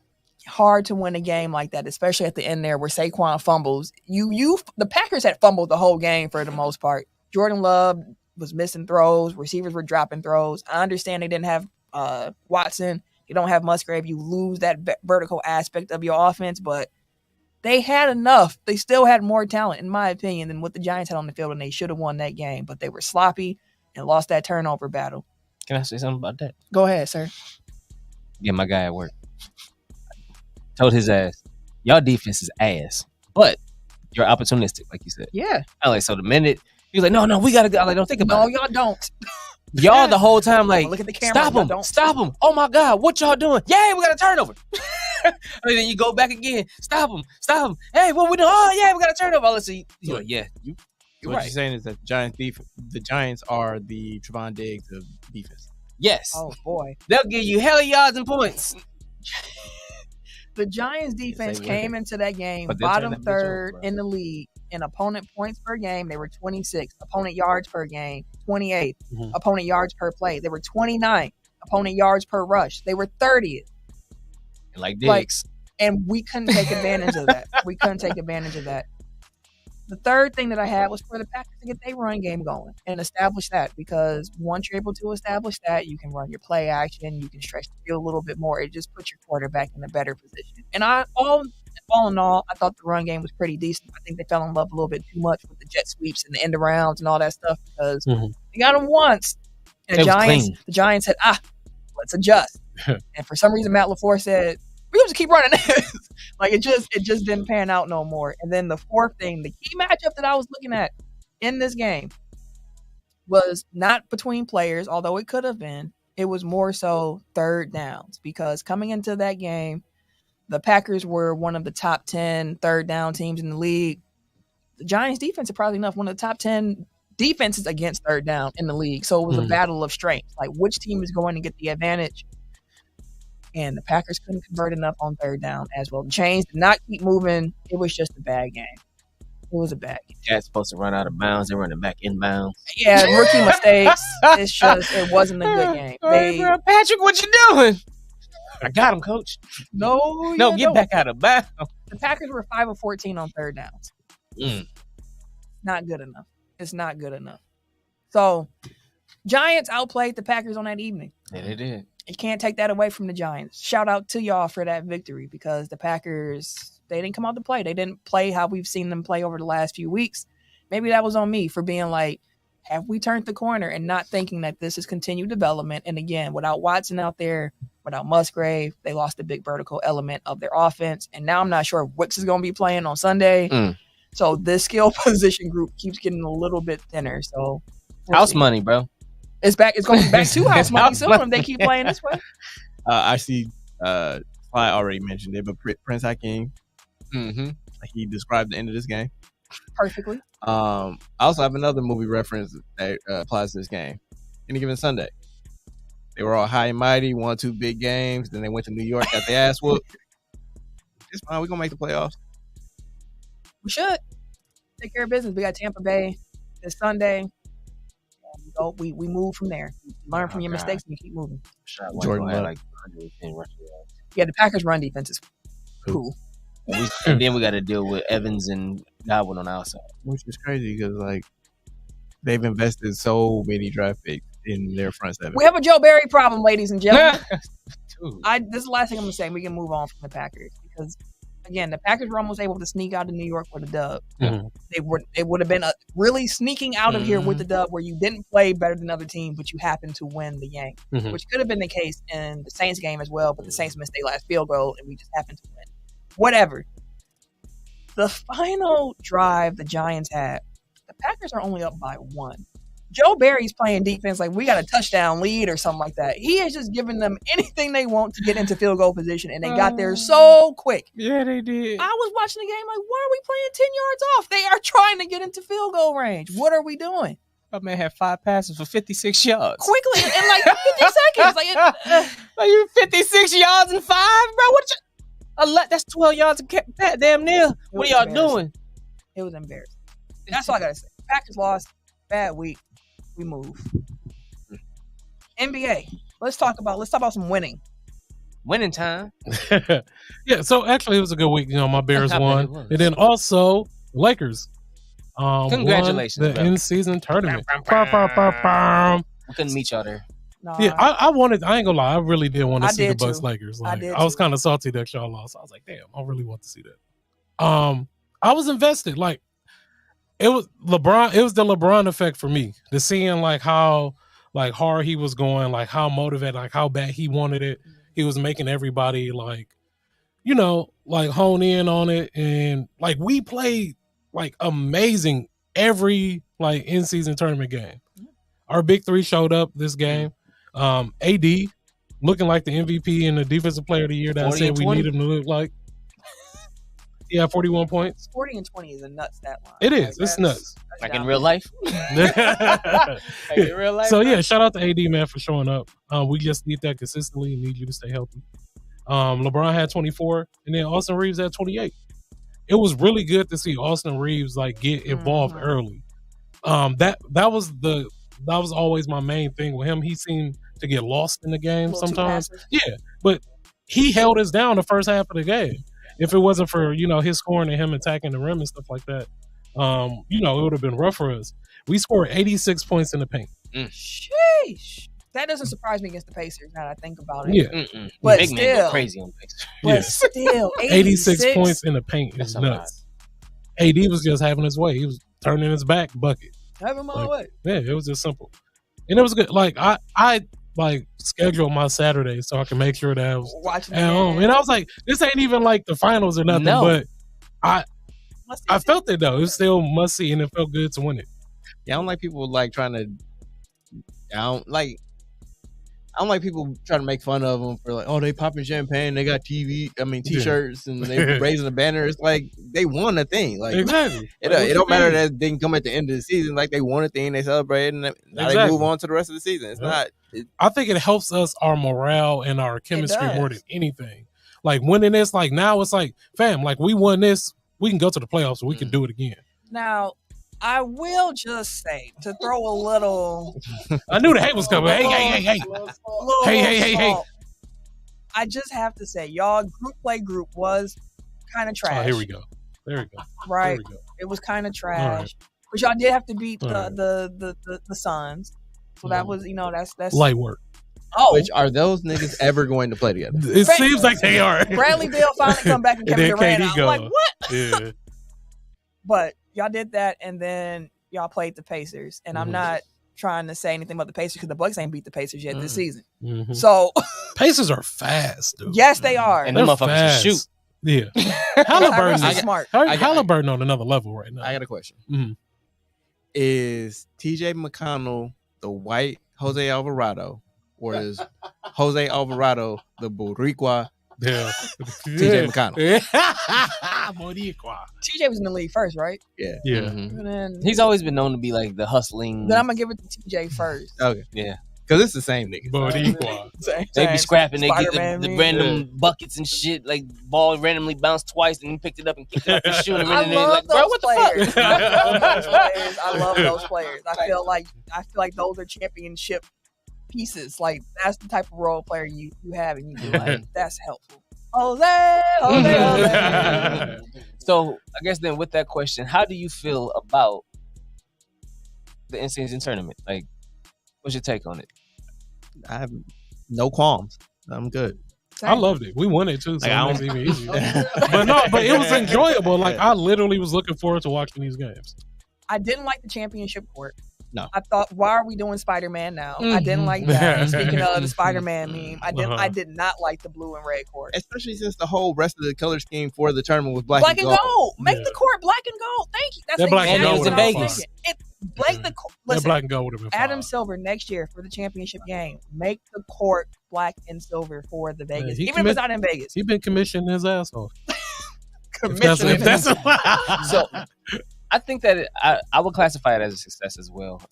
Hard to win a game like that, especially at the end there where Saquon fumbles. The Packers had fumbled the whole game for the most part. Jordan Love was missing throws. Receivers were dropping throws. I understand they didn't have Watson. You don't have Musgrave. You lose that vertical aspect of your offense, but they had enough. They still had more talent, in my opinion, than what the Giants had on the field, and they should have won that game. But they were sloppy and lost that turnover battle. Can I say something about that? Go ahead, sir. Yeah, my guy at work told his ass, y'all defense is ass, but you're opportunistic, like you said. Yeah. I like, so the minute he was like, no, we gotta go. I like, don't think about it. No, y'all don't. Y'all the whole time like, look at the camera. Stop him. Oh my God, what y'all doing? Yeah, we got a turnover. And then you go back again. Stop him. Hey, what we doing? Oh yeah, we got a turnover. Let's see. You're like, yeah, you're What right. you're saying is that the Giants are the Trevon Diggs of defense. Yes. Oh boy. They'll give you hella yards and points. The Giants defense came into that game But they'll turn bottom that bitch third over, bro. in the league in opponent points per game. They were 26. Opponent yards per game, 28. Mhm. Opponent yards per play, they were 29. Opponent yards per rush, they were 30th. Like Like, Diggs. and we couldn't take advantage of that. The third thing that I had was for the Packers to get their run game going and establish that, because once you're able to establish that, you can run your play action, you can stretch the field a little bit more. It just puts your quarterback in a better position. And all in all, I thought the run game was pretty decent. I think they fell in love a little bit too much with the jet sweeps and the end arounds and all that stuff, because Mhm. they got them once. And It was the Giants said, let's adjust. And for some reason, Matt LaFleur said, we're going to keep running this. Like, it just didn't pan out no more. And then the fourth thing, the key matchup that I was looking at in this game was not between players, although it could have been. It was more so third downs, because coming into that game, the Packers were one of the top 10 third down teams in the league. The Giants defense is probably enough, one of the top 10 defenses against third down in the league. So it was a battle of strengths. Like, which team is going to get the advantage? And the Packers couldn't convert enough on third down as well. The chains did not keep moving. It was just a bad game. It was a bad game. Cat's supposed to run out of bounds. They're running back inbounds. Yeah, rookie mistakes. It wasn't a good game. Hey, bro, Patrick, what you doing? I got him, coach. No, Get back out of bounds. The Packers were 5 of 14 on third downs. Mm. Not good enough. It's not good enough. So, Giants outplayed the Packers on that evening. Yeah, they did. You can't take that away from the Giants. Shout out to y'all for that victory, because the Packers, they didn't come out to play. They didn't play how we've seen them play over the last few weeks. Maybe that was on me for being like, have we turned the corner, and not thinking that this is continued development. And again, without Watson out there, without Musgrave, they lost a big vertical element of their offense. And now I'm not sure if Wicks is going to be playing on Sunday. Mm. So this skill position group keeps getting a little bit thinner. So House money, bro. It's back. It's going back to house money House soon money. if they keep playing this way. I see. I already mentioned it, but Prince Hakeem, Mm-hmm. he described the end of this game. Perfectly. I also have another movie reference that applies to this game. Any given Sunday, they were all high and mighty, won 2 big games. Then they went to New York, got their ass whooped. It's fine. We're gonna make the playoffs. We should take care of business. We got Tampa Bay this Sunday. We move from there. Learn from your mistakes and you keep moving. Jordan had Love. like 110 rushing yards. Yeah, the Packers' run defense is cool. And then we got to deal with Evans and Godwin on the outside. Which is crazy because like they've invested so many draft picks in their front seven. We have a Joe Barry problem, ladies and gentlemen. Dude. This is the last thing I'm gonna say. We can move on from the Packers because, again, the Packers were almost able to sneak out of New York with a dub. Mm-hmm. They would have been really sneaking out of here with the dub, where you didn't play better than other teams, but you happened to win the Yank, which could have been the case in the Saints game as well. But the Saints missed their last field goal, and we just happened to win. Whatever. The final drive the Giants had, the Packers are only up by 1. Joe Barry's playing defense like we got a touchdown lead or something like that. He is just giving them anything they want to get into field goal position, and they got there so quick. Yeah, they did. I was watching the game like, why are we playing 10 yards off? They are trying to get into field goal range. What are we doing? That man had 5 passes for 56 yards. Quickly, in like 50 seconds. Are you 56 yards and 5, bro? That's 12 yards of damn near. What are y'all doing? It was embarrassing. That's all I got to say. Packers lost. Bad week. We move. NBA. Let's talk about some winning. Winning time. Yeah, so actually it was a good week. My Bears won. And then also the Lakers. Congratulations, won the in-season tournament. We couldn't meet y'all there. No, Yeah, I ain't gonna lie, I really did want to see the Bucks too. Lakers. I Like, did I was too. kind of salty that y'all lost. I was like, damn, I really want to see that. I was invested. Like, it was LeBron. It was the LeBron effect for me. To seeing like how like hard he was going, like how motivated, like how bad he wanted it. He was making everybody like, like hone in on it, and like we played like amazing every like in-season tournament game. Our big three showed up this game. AD looking like the MVP and the defensive player of the year that I said we need him to look like. Yeah, 41 points. 40 and 20 is a nuts stat line. It is. It's nuts. Like in real life? Like in real life? So, yeah, shout out to AD, man, for showing up. We just need that consistently and need you to stay healthy. LeBron had 24, and then Austin Reeves had 28. It was really good to see Austin Reeves, like, get involved early. That was always my main thing with him. He seemed to get lost in the game sometimes. Yeah, but he held us down the first half of the game. If it wasn't for, his scoring and him attacking the rim and stuff like that, it would have been rough for us. We scored 86 points in the paint. Sheesh. That doesn't surprise me against the Pacers now that I think about it. Yeah. But Big still, man go crazy on Pacers. But still, 86 points in the paint is That's a nuts. AD was just having his way. He was turning his back bucket. Having my way. Yeah, it was just simple. And it was good. Like, I like scheduled my Saturday so I can make sure that I was Watching at home. And I was like, this ain't even like the finals or nothing, but I felt it though. It was still must see, and it felt good to win it. Yeah, I don't like people like trying to. I don't like people trying to make fun of them for like, oh, they popping champagne, they got t-shirts, and they raising a banner. It's like they won a thing. Like Exactly. It don't matter that it didn't come at the end of the season. Like they won a thing, they celebrated, and now they move on to the rest of the season. It's not. I think it helps us our morale and our chemistry more than anything. Like winning this, like now it's like, fam, like we won this, we can go to the playoffs, and we can do it again. Now, I will just say, to throw a little... I knew the hate was coming. Hey. Hey. I just have to say, y'all group was kind of trash. Oh, here we go. There we go. Right. There we go. It was kind of trash. Right. But y'all did have to beat the Suns. So that was, that's... light work. Oh. Which are those niggas ever going to play together? It seems like they are. Bradley Beal finally come back and Kevin Durant. I'm like, what? Yeah. But y'all did that, and then y'all played the Pacers. And I'm not trying to say anything about the Pacers because the Bucks ain't beat the Pacers yet this season. So Pacers are fast, dude. Yes, they are. And them motherfuckers can shoot. Yeah. Halliburton is smart. Halliburton on another level right now. I got a question. Is TJ McConnell the white Jose Alvarado, or is Jose Alvarado the Boricua TJ McConnell? Boricua. TJ was in the league first, right? Yeah. And then, he's always been known to be like the hustling. Then I'm gonna give it to TJ first. Okay. Yeah. because it's the same niggas. Boricua. They be scrapping. They get Spider-Man the meme. random buckets and shit. Like ball randomly bounced twice and he picked it up and kicked it off the shoe. And I ran in there love like, bro, those what players. the fuck? I love those players. I feel like those are championship pieces. Like that's the type of role player you have, and you be like, that's helpful. Jose. So I guess then with that question, how do you feel about the in-season tournament? Like, what's your take on it? I have no qualms. I'm good. I loved it. We won it too, so Like, I it makes it don't- even easier. but it was enjoyable. Like I literally was looking forward to watching these games. I didn't like the championship court. No. I thought, why are we doing Spider-Man now? I didn't like that. Speaking of the Spider-Man meme, I did not like the blue and red court. Especially since the whole rest of the color scheme for the tournament was Black and gold. Make Yeah. the court black and gold. Thank you. That's That black and exactly gold what in I was Vegas. thinking. Blake the court. That Listen, black and gold would have been Adam fine. Silver next year for the championship game. Make the court black and silver for the Vegas, he even if it's not in Vegas. He been commissioning his ass off. Commissioning. If that's So I think that I would classify it as a success as well.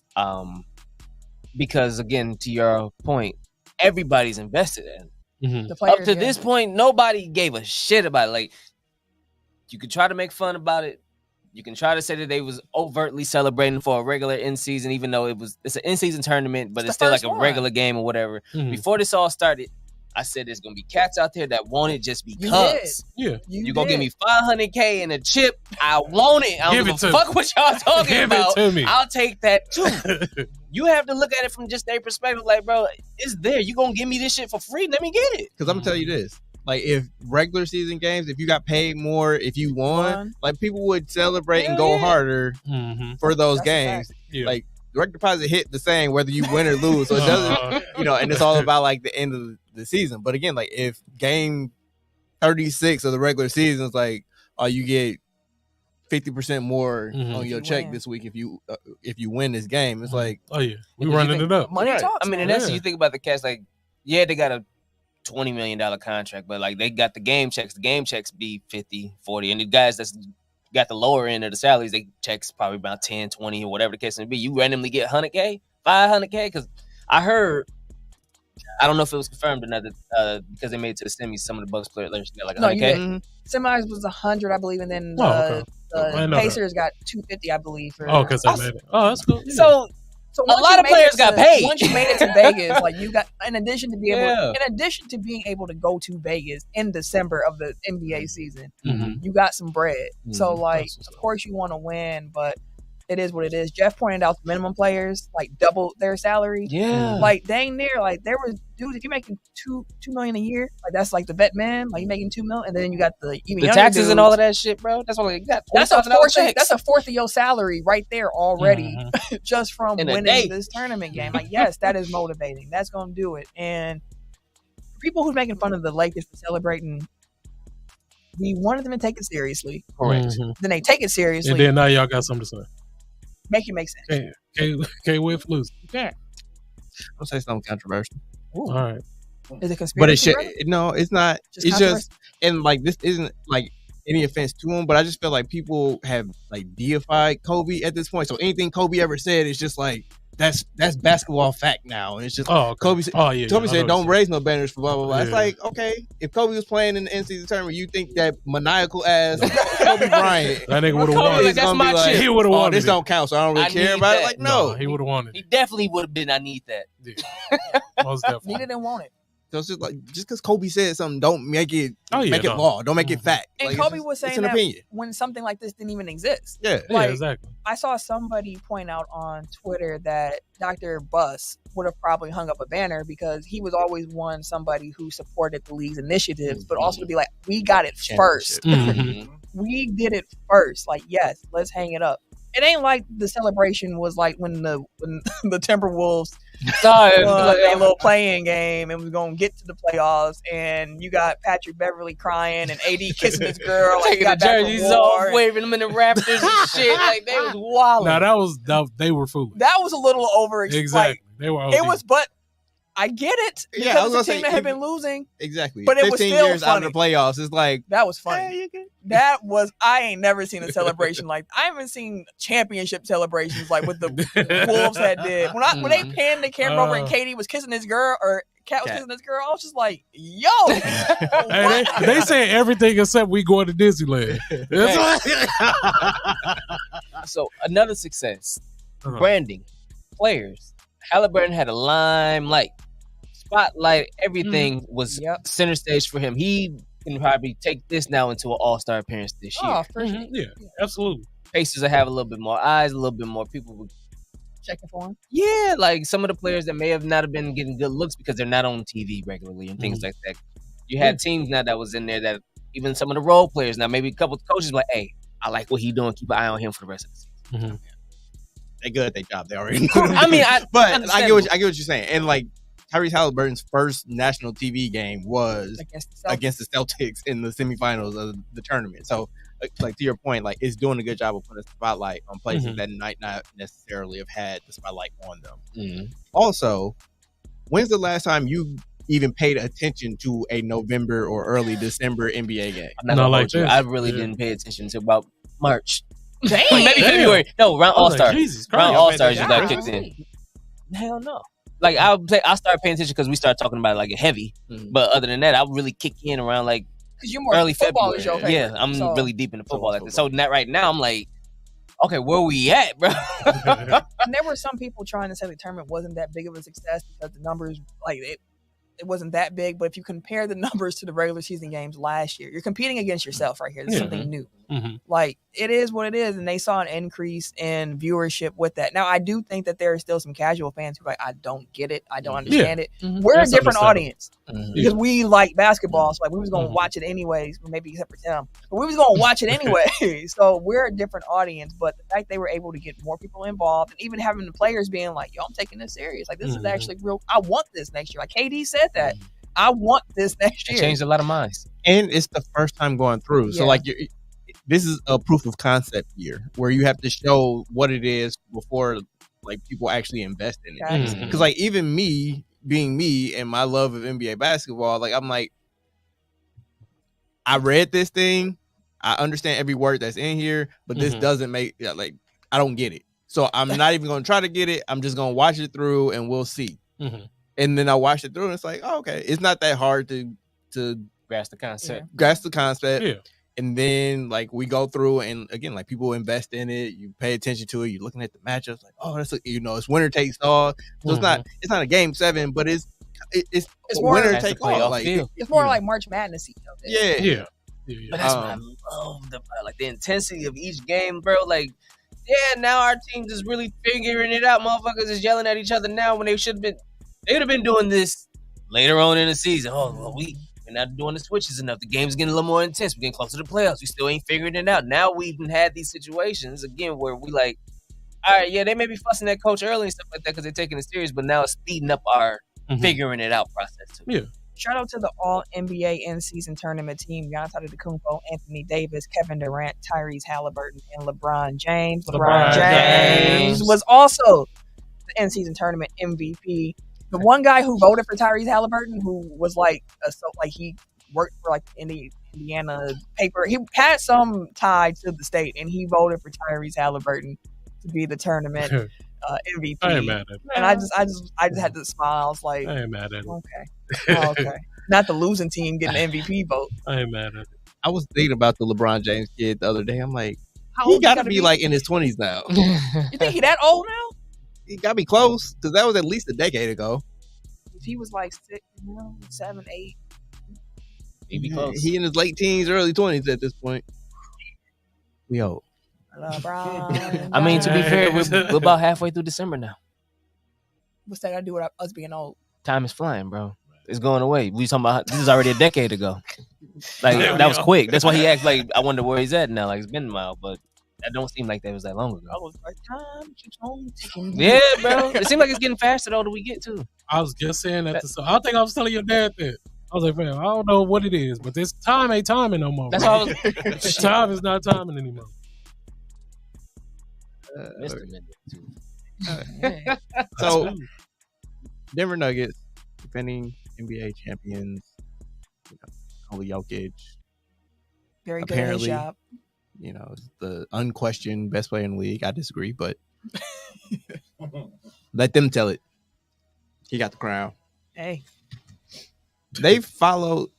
Because again, to your point, everybody's invested in it. Mhm. The players, Up to this point, nobody gave a shit about it. Like, you could try to make fun about it. You can try to say that they was overtly celebrating for a regular in-season, even though it's an in-season tournament, but It's it's the still like first a one. regular game or whatever. Mhm. Before this all started, I said there's gonna be cats out there that want it just because. Yeah. You gonna give me $500K and a chip? I want it. I Give don't it give a to fuck what y'all talking Give about. it to me. I'll take that too. You have to look at it from just their perspective. Like, bro, it's there. You gonna give me this shit for free? Let me get it. Because I'm gonna tell you this: like, if regular season games, if you got paid more, if you won, like people would celebrate and Hell go yeah. harder Mhm. for those That's a games. Yeah. Like direct deposit hit the same whether you win or lose, so it doesn't, and it's all about like the end of the season. But again, like if game 36 of the regular season is like, oh, you get 50% more Mhm. on your You check win. this week if you win this game. It's like, Oh yeah, we Because you running think- it up. Money Right. talks. I mean, man. and that's Yeah. you think about the cats. Like, yeah, they got a $20 million contract, but like they got the game checks. The game checks be 50, 40, and the guys that's got the lower end of the salaries, they checks probably about 10, 20, or whatever the case may be. You randomly get 100K, 500K, because I heard. I don't know if it was confirmed or not because they made it to the semis. Some of the Bucks players got like 100K. No, you didn't. Semis was 100, I believe, and then Oh, okay. I the know that. Pacers got 250, I believe. For Oh, because they made it. Oh, that's cool. Yeah. So So A once lot you of made players it got to- paid. Once you made it to Vegas, like you got, in addition to being able to go to Vegas in December of the NBA season, Mhm. you got some bread. So Mhm. like, That's what's of up. course you want to win, but it is what it is. Jeff pointed out the minimum players like double their salary. yeah, Like dang near, like there was dudes, if you're making $2 million a year, like that's like the vet man, like you making $2 million, and then you got the even the younger taxes and dudes. all of that shit, bro. That's all you got. That's a $20,000 fourth. checks. That's a fourth of your salary right there already, Mhm. just from In a winning day. this tournament game. Like, yes, that is motivating. That's gonna do it. And people who's making fun of the Lakers for celebrating, we wanted them to take it seriously. correct. Mhm. Then they take it seriously. And then now y'all got something to say. Make it make sense. Can't wait for lose. You can't. I'll say something controversial, All right. Is it conspiracy? but it should. brother? No, it's not. Just It's controversy? just, and like this isn't like any offense to him, but I just feel like people have like deified Kobe at this point. So anything Kobe ever said is just like that's basketball fact now, and it's just. Oh, okay. Kobe said- Oh yeah. Kobe I said, know "Don't what raise no banners for blah blah blah." It's Yeah. like, okay, if Kobe was playing in the in-season tournament, you think that maniacal ass Kobe Bryant That nigga would have Kobe, won. like, is that's gonna my be like, shit. He would've "Oh, won this it. don't count, so I don't really I care need about it." that. Like, no, he would have won He it. definitely would have been. I need that. Most definitely. Needed and wanted. so it's just like just because Kobe said something, don't make it Oh, yeah, make it no. law. Don't make it Mhm. fact. And Like, it's Kobe just- was it's saying an that opinion. when something like this didn't even exist. Yeah, Yeah, Like, exactly. I saw somebody point out on Twitter that Dr. Buss would have probably hung up a banner because he was always somebody who supported the league's initiatives, but also to be like, we got it first. Mhm. We did it first. Like, yes, let's hang it up. It ain't like the celebration was like when the Timberwolves won a little playing game and was gonna get to the playoffs, and you got Patrick Beverly crying and AD kissing his girl, like he Taking the got back from jerseys war. off, waving them in the rafters and shit. Like they was wild. Now they were foolish. That was a little over. Exactly. They were. Like, it was, but I get it. Because Yeah, I was it's a gonna team say, that had been losing. Exactly. But it was 15 still years out funny. of the playoffs. It's like That was funny. hey, you can- That was, I ain't never seen a celebration like, I haven't seen championship celebrations like what the Wolves had did. When they panned the camera over and KD was kissing his girl, or Cat was kissing his girl, I was just like, yo. Hey, they say everything except we going to Disneyland. So another success, branding, players. Halliburton had a limelight, spotlight. Everything was center stage for him. He can probably take this now into an all-star appearance this year. Oh, for sure. Yeah, absolutely. Pacers will have a little bit more eyes, a little bit more people. Checking for him. Yeah, like some of the players that may have not have been getting good looks because they're not on TV regularly and things like that. You had teams now that was in there that even some of the role players now, maybe a couple of coaches like, hey, I like what he's doing. Keep an eye on him for the rest of the season. they good at their job. They already. I mean, but I get what you're saying. And like Tyrese Halliburton's first national TV game was against the Celtics in the semifinals of the tournament. So, like to your point, like it's doing a good job of putting a spotlight on places that might not necessarily have had the spotlight on them. Also, when's the last time you even paid attention to a November or early December NBA game? I'm not like this. I really didn't pay attention to about March. Damn. Maybe February. No, around All Star. Around All Stars, you got kicked in. Hell no. Like I started paying attention because we started talking about it like heavy. But other than that, I really kick in around like because you're more early football February. Is your favorite, yeah, I'm really deep into football like that. So right now, I'm like, okay, where we at, bro? And there were some people trying to say the tournament wasn't that big of a success because the numbers, like it wasn't that big. But if you compare the numbers to the regular season games last year, you're competing against yourself right here. There's something new. Like it is what it is, and they saw an increase in viewership with that. Now, I do think that there are still some casual fans who are like, I don't get it, I don't understand it. We're a different audience because we like basketball, so like we was gonna watch it anyways, maybe except for Tim, but we was gonna watch it anyway. So we're a different audience. But the fact they were able to get more people involved, and even having the players being like, "Yo, I'm taking this serious. Like this is actually real. I want this next year." Like KD said that. I want this next year. It changed a lot of minds, and it's the first time going through. So like this is a proof of concept year where you have to show what it is before like people actually invest in it. Because like even me being me and my love of NBA basketball, like I'm like, I read this thing, I understand every word that's in here, but this doesn't make like I don't get it. So I'm not even going to try to get it. I'm just going to watch it through and we'll see. And then I watched it through and it's like, oh, okay, it's not that hard to grasp the concept. Yeah. And then like we go through and again, like people invest in it, you pay attention to it, you're looking at the matchups like, oh, that's it's winner takes all. So it's not a game 7, but it's winner take all. Like it's more like March Madness. Yeah. But that's what I love like the intensity of each game, bro. Like, yeah, now our teams is really figuring it out. Motherfuckers is yelling at each other now when they would have been doing this later on in the season. Oh, well, we're not doing the switches enough. The game's getting a little more intense. We're getting closer to the playoffs. We still ain't figuring it out. Now we've had these situations again where we like, all right, yeah, they may be fussing at coach early and stuff like that because they're taking it serious, but now it's speeding up our figuring it out process too. Yeah. Shout out to the All NBA in-season tournament team: Giannis Antetokounmpo, Anthony Davis, Kevin Durant, Tyrese Halliburton, and LeBron James. LeBron James was also the in-season tournament MVP. The one guy who voted for Tyrese Halliburton, who was like, he worked for like Indiana paper. He had some tie to the state, and he voted for Tyrese Halliburton to be the tournament MVP. I ain't mad at it. And I just had to smile. I was like, I ain't mad at it. Okay. Not the losing team getting the MVP vote. I ain't mad at it. I was thinking about the LeBron James kid the other day. I'm like, he got to be like in his 20s now. You think he that old now? He got to be close because that was at least a decade ago. If he was like 6, 7, 8. He'd be close. He in his late teens, early 20s at this point. We old. LeBron. I mean, to be fair, we're about halfway through December now. What's that got to do with us being old? Time is flying, bro. It's going away. We talking about this is already a decade ago. Like that was quick. That's why he asked. Like I wonder where he's at now. Like it's been a while, but that don't seem like that was that long ago. I was like, time keeps on ticking. Yeah, bro. It seems like it's getting faster the older we get too. I was just saying that. I think I was telling your dad that. I was like, man, I don't know what it is, but this time ain't timing no more. That's all. Time is not timing anymore. Mr. So, Denver Nuggets defending NBA champions, Cody Jokic. Very good at his Apparently, job. The unquestioned best player in the league. I disagree, but let them tell it. He got the crown. Hey. They followed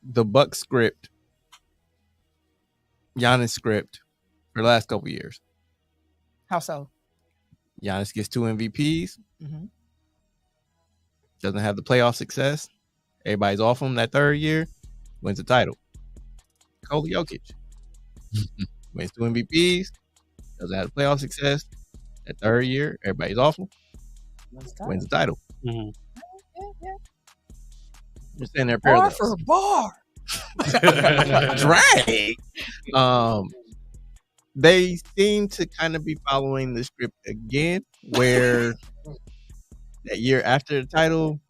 the Bucks script, Giannis script, for the last couple of years. How so? Giannis gets 2 MVPs. Mm-hmm. Doesn't have the playoff success. Everybody's off him that third year. Wins the title. Cody Jokic wins 2 MVPs. Doesn't have the playoff success. That third year, everybody's off him. Wins the title. Mm-hmm. Yeah. You're standing there Bar parallels. for bar. Drag. They seem to kind of be following the script again, where that year after the title,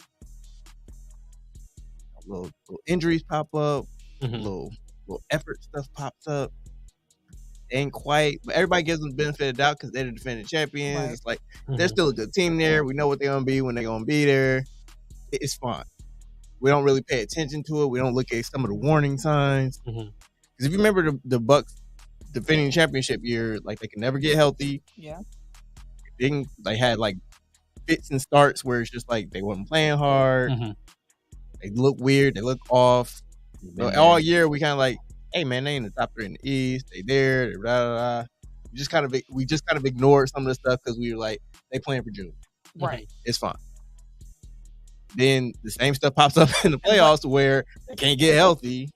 little injuries pop up, little effort stuff pops up. Ain't quite, but everybody gives them the benefit of the doubt because they're the defending champions. Right. It's like they're still a good team there. We know what they're gonna be when they're gonna be there. It's fine. We don't really pay attention to it. We don't look at some of the warning signs. Because if you remember the Bucks defending championship year, like they can never get healthy. Yeah. They had like fits and starts where it's just like they wasn't playing hard. They look weird. They look off. So all year we kind of like, hey man, they in the top 3 in the East. They there. They blah, blah, blah. We just kind of ignored some of the stuff because we were like, they playing for June. Right. It's fine. Then the same stuff pops up in the playoffs where they can't get healthy.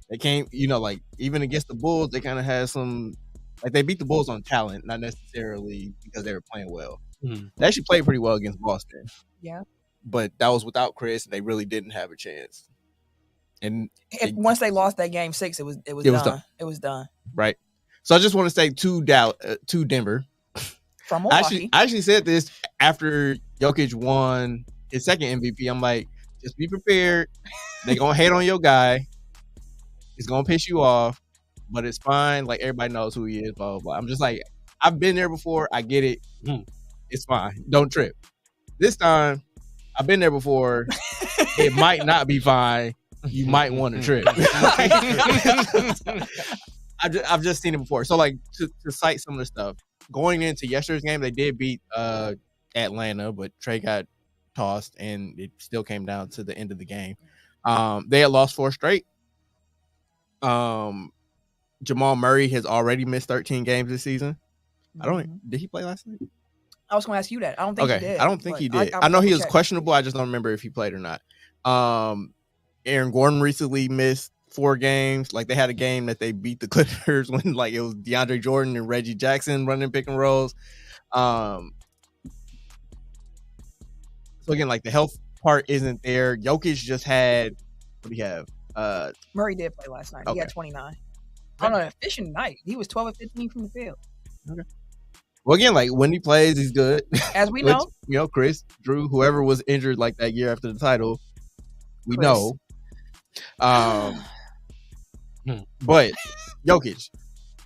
They can't, like even against the Bulls, they kind of had some, like they beat the Bulls on talent, not necessarily because they were playing well. They actually played pretty well against Boston. Yeah. But that was without Khris, and they really didn't have a chance. And once they lost that game 6, it was done. It was done. Right. So I just want to say to Denver. From Milwaukee. I actually said this after Jokic won his second MVP. I'm like, just be prepared. They're going to hate on your guy. It's going to piss you off, but it's fine. Like, everybody knows who he is, blah, blah, blah. I'm just like, I've been there before. I get it. It's fine. Don't trip. This time, I've been there before. It might not be fine. You might want to trip. I've just seen it before. So, like, to cite some of the stuff, going into yesterday's game, they did beat Atlanta, but Trey got tossed, and it still came down to the end of the game. They had lost 4 straight. Jamal Murray has already missed 13 games this season. Did he play last night? I was going to ask you that. I don't think he did. I don't think he did. I know he was questionable. I just don't remember if he played or not. Aaron Gordon recently missed 4 games. Like, they had a game that they beat the Clippers when, like, it was DeAndre Jordan and Reggie Jackson running pick and rolls. So again, like, the health part isn't there. Jokic just had, what do you have? Murray did play last night. Okay. He had 29. On an efficient night, he was 12 of 15 from the field. Okay. Well, again, like, when he plays, he's good. As we know. Khris, Drew, whoever was injured like that year after the title, we Khris. know. But Jokic,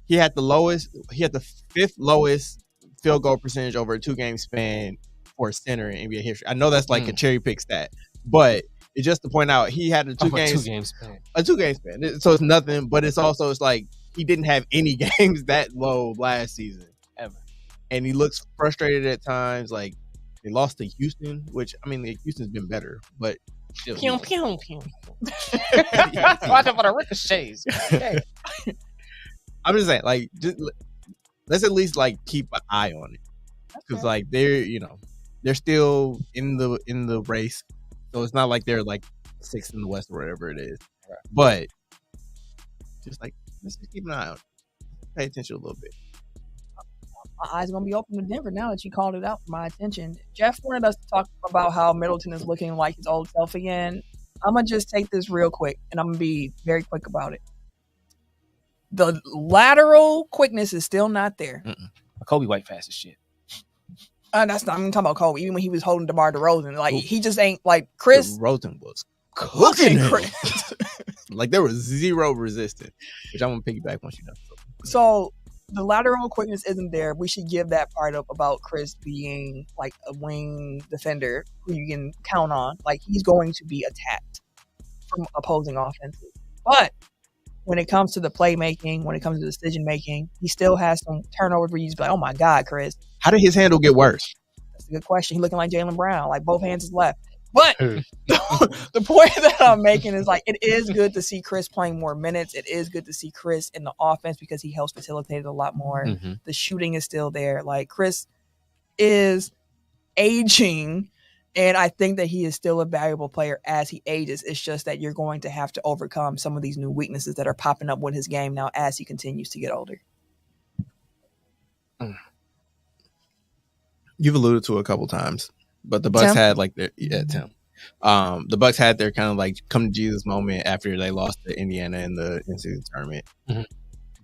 he had the 5th lowest field goal percentage over a 2-game span for a center in NBA history. I know that's like a cherry pick stat, but it's just to point out he had a 2-game span. A 2-game span. So it's nothing, but it's like he didn't have any games that low last season ever. And he looks frustrated at times. Like, they lost to Houston, which, I mean, Houston's been better, but still. Pew, pew, pew. Watch out for the ricochets. Okay. I'm just saying, like, let's at least, like, keep an eye on it. Because, like, they're still in the race. So it's not like they're, like, 6th in the West or whatever it is. Right. But just, like, let's just keep an eye on it. Pay attention a little bit. My eyes are going to be open to Denver now that you called it out for my attention. Jeff wanted us to talk about how Middleton is looking like his old self again. I'm going to just take this real quick, and I'm going to be very quick about it. The lateral quickness is still not there. Kobe White fast as shit. That's not, I'm talking about Kobe. Even when he was holding DeMar DeRozan, like, he just ain't like Khris. DeRozan was cooking Khris. Like, there was zero resistance, which I'm going to piggyback once you know. So the lateral quickness isn't there. We should give that part up about Khris being like a wing defender who you can count on. Like, he's going to be attacked from opposing offenses. But when it comes to the playmaking, when it comes to decision making, he still has some turnovers where you just be like, oh my God, Khris. How did his handle get worse? That's a good question. He's looking like Jaylen Brown, like both hands is left. But the point that I'm making is, like, it is good to see Khris playing more minutes. It is good to see Khris in the offense because he helps facilitate it a lot more. Mm-hmm. The shooting is still there. Like, Khris is aging, and I think that he is still a valuable player as he ages. It's just that you're going to have to overcome some of these new weaknesses that are popping up with his game now as he continues to get older. You've alluded to it a couple times. But the Bucks Tim? had like their Tim. The Bucks had their kind of like come to Jesus moment after they lost to Indiana in the in-season tournament. Mm-hmm.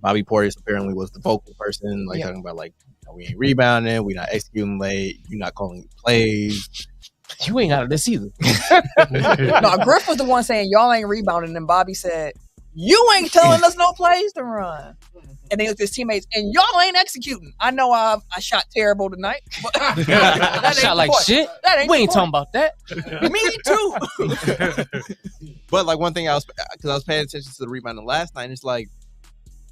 Bobby Portis apparently was the vocal person, like talking about like, you know, we ain't rebounding, we not executing late, you not calling plays. You ain't out of this either. No, Griff was the one saying y'all ain't rebounding, and Bobby said you ain't telling us no plays to run. And then looked at his teammates, and y'all ain't executing. I know I shot terrible tonight. But that ain't Shot the like point. shit. That ain't We the ain't point. talking about that. Me too. But like one thing I was paying attention to the rebounding last night, it's like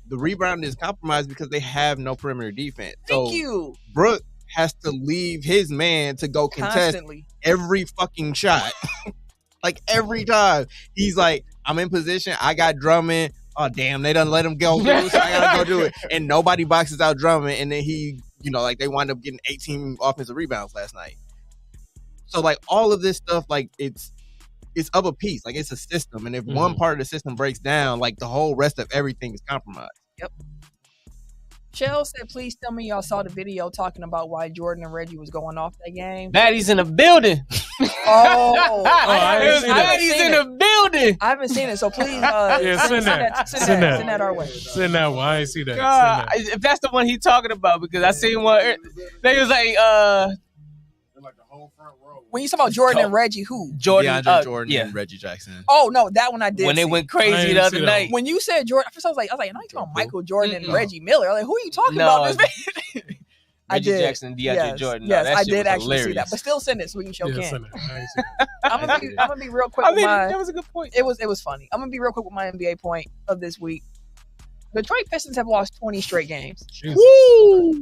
the rebound is compromised because they have no perimeter defense. Thank you. Brooke has to leave his man to go contest Constantly. every fucking shot. Like every time. He's like, I'm in position, I got Drummond. Oh damn, they done let him go, so I gotta go do it. And nobody boxes out Drummond, and then he, you know, like they wind up getting 18 offensive rebounds last night. So like all of this stuff, like it's of a piece, like it's a system, and if one part of the system breaks down, like the whole rest of everything is compromised. Yep. Shell said, please tell me y'all saw the video talking about why Jordan and Reggie was going off that game. Baddies in the building. Oh, I didn't see that. Baddies in the building. I haven't seen it, so please send that. Send that our way. Send that one. I ain't see that. God, Send that. if that's the one he talking about, because I seen one. They was like, When you talk about Jordan and Reggie, who? Jordan, DeAndre Jordan yeah. and Reggie Jackson. Oh no, that one I did. When they see. went I crazy didn't the see other that night. When you said Jordan, at first I was like, no, you talking about Michael Jordan and Reggie Miller. I was like, who are you talking No, about? This man? I Reggie did. Jackson and DeAndre Jordan. No, Yes, that I shit did was actually see hilarious. that. But still send it so we can show Yeah, Ken. send it. I ain't see that. I'm gonna be real quick I with mean, my. that was a good point. It was funny. I'm gonna be real quick with my NBA point of this week. The Detroit Pistons have lost 20 straight games. Jesus. Woo!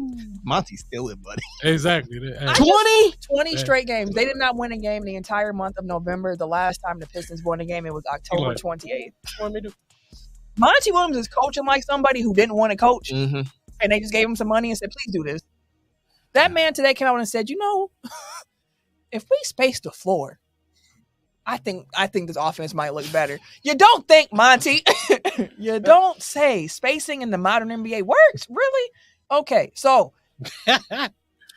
Monty's still it, buddy. Exactly. 20 straight games. They did not win a game the entire month of November. The last time the Pistons won a game, it was October 28th. Monty Williams is coaching like somebody who didn't want to coach, Mm-hmm. and they just gave him some money and said, please do this. That man today came out and said, you know, if we space the floor, I think this offense might look better. You don't think, Monty. You don't say spacing in the modern NBA works? Really? Okay, so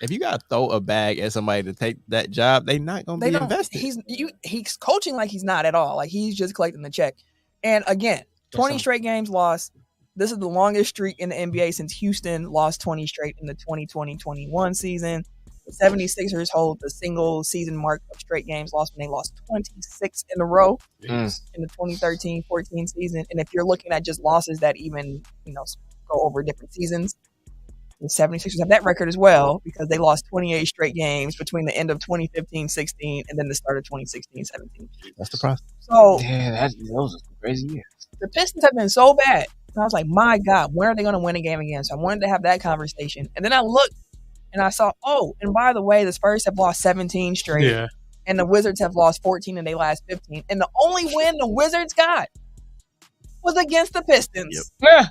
If you gotta throw a bag at somebody to take that job, they not gonna be invested. He's coaching like he's not at all. Like he's just collecting the check. And again, 20 straight games lost. This is the longest streak in the NBA since Houston lost 20 straight in the 2020-21 season. The 76ers hold the single season mark of straight games lost when they lost 26 in a row in the 2013-14 season. And if you're looking at just losses that even, go over different seasons, the 76ers have that record as well because they lost 28 straight games between the end of 2015-16 and then the start of 2016-17. That's the process. So Yeah, those are some crazy years. the Pistons have been so bad. And I was like, my God, when are they going to win a game again? So I wanted to have that conversation. And then I looked and I saw, and by the way, the Spurs have lost 17 straight. Yeah. And the Wizards have lost 14 in their last 15. And the only win the Wizards got was against the Pistons. Yeah.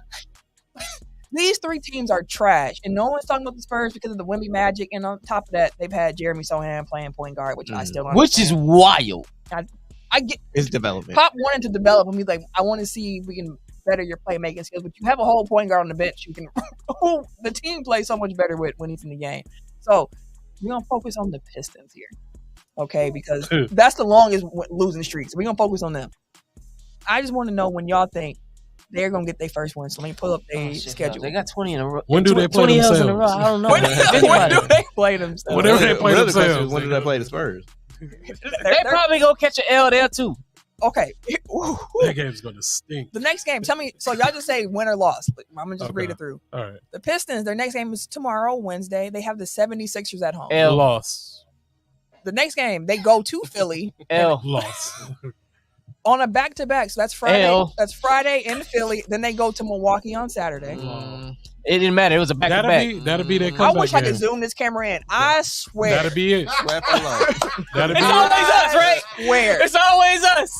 These three teams are trash. And no one's talking about the Spurs because of the Wemby Magic. And on top of that, they've had Jeremy Sohan playing point guard, which I still don't Which is understand. wild. I get It's development. Pop wanted to develop him. He's like, I want to see if we can better your playmaking skills. But you have a whole point guard on the bench. You can who the team plays so much better with when he's in the game. So we're gonna focus on the Pistons here, okay? Because that's the longest losing streak. So we're gonna focus on them. I just want to know when y'all think they're gonna get their first win. So let me pull up their schedule. They got 20 in a row. When do they play 20 L's themselves? in a row. I don't know. When do they play themselves? Whenever they play Another question is, themselves. when do they play the Spurs? They probably gonna catch an L there too. Okay. That game's gonna stink. The next game, tell me. So y'all just say win or loss. I'm gonna just read it through. All right. The Pistons, their next game is tomorrow, Wednesday. They have the 76ers at home. L. Loss. The next game, they go to Philly L. Loss. on a back-to-back. So that's Friday. L. That's Friday in Philly. Then they go to Milwaukee on Saturday. It didn't matter. It was a back-to-back. That'll be their I comeback wish I could game. zoom this camera in. I swear. That'll be it. That'll be It's it. always us, right? Where? It's always us.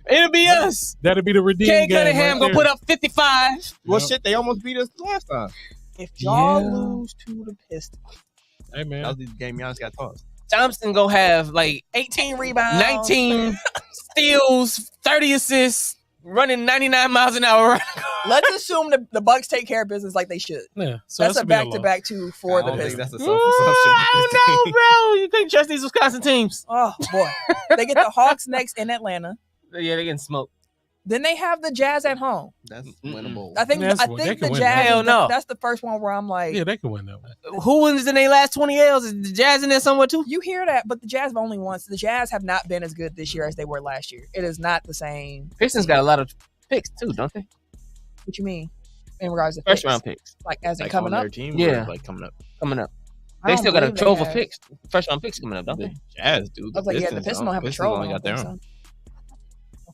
It'll be us. That'll be the redeem Kay game. Cunningham gonna put up 55. Well, shit, they almost beat us last time. If y'all Yeah. lose to the Pistons, Hey man. That was the game Giannis got tossed. Thompson gonna have like 18 rebounds, 19 steals, 30 assists, running 99 miles an hour. Let's assume the Bucks take care of business like they should. Yeah. So That's a should be loss. back-to-back two for I the don't think Pistons. that's a Ooh, self-assumption. I don't know, bro. You can't trust these Wisconsin teams. Oh boy, they get the Hawks next in Atlanta. Yeah, they're getting smoked. Then they have the Jazz at home. That's winnable. I think That's I what- they think can the win Jazz. that. Hell no. That's the first one where I'm like, Yeah, they can win that one. Who wins in their last 20 L's? Is the Jazz in there somewhere too? you hear that, but the Jazz have only once. The Jazz have not been as good this year as they were last year. It is not the same. Pistons got a lot of picks too, don't they? What you mean in regards to First picks? round picks Like as in Like coming on up. their team, Yeah. like coming up. coming up. I They don't still got a believe they trove of have. picks. First round picks coming up, don't The they? Jazz, dude. I was like, yeah, the Pistons don't have a Pistons troll. only I got don't their think own. so.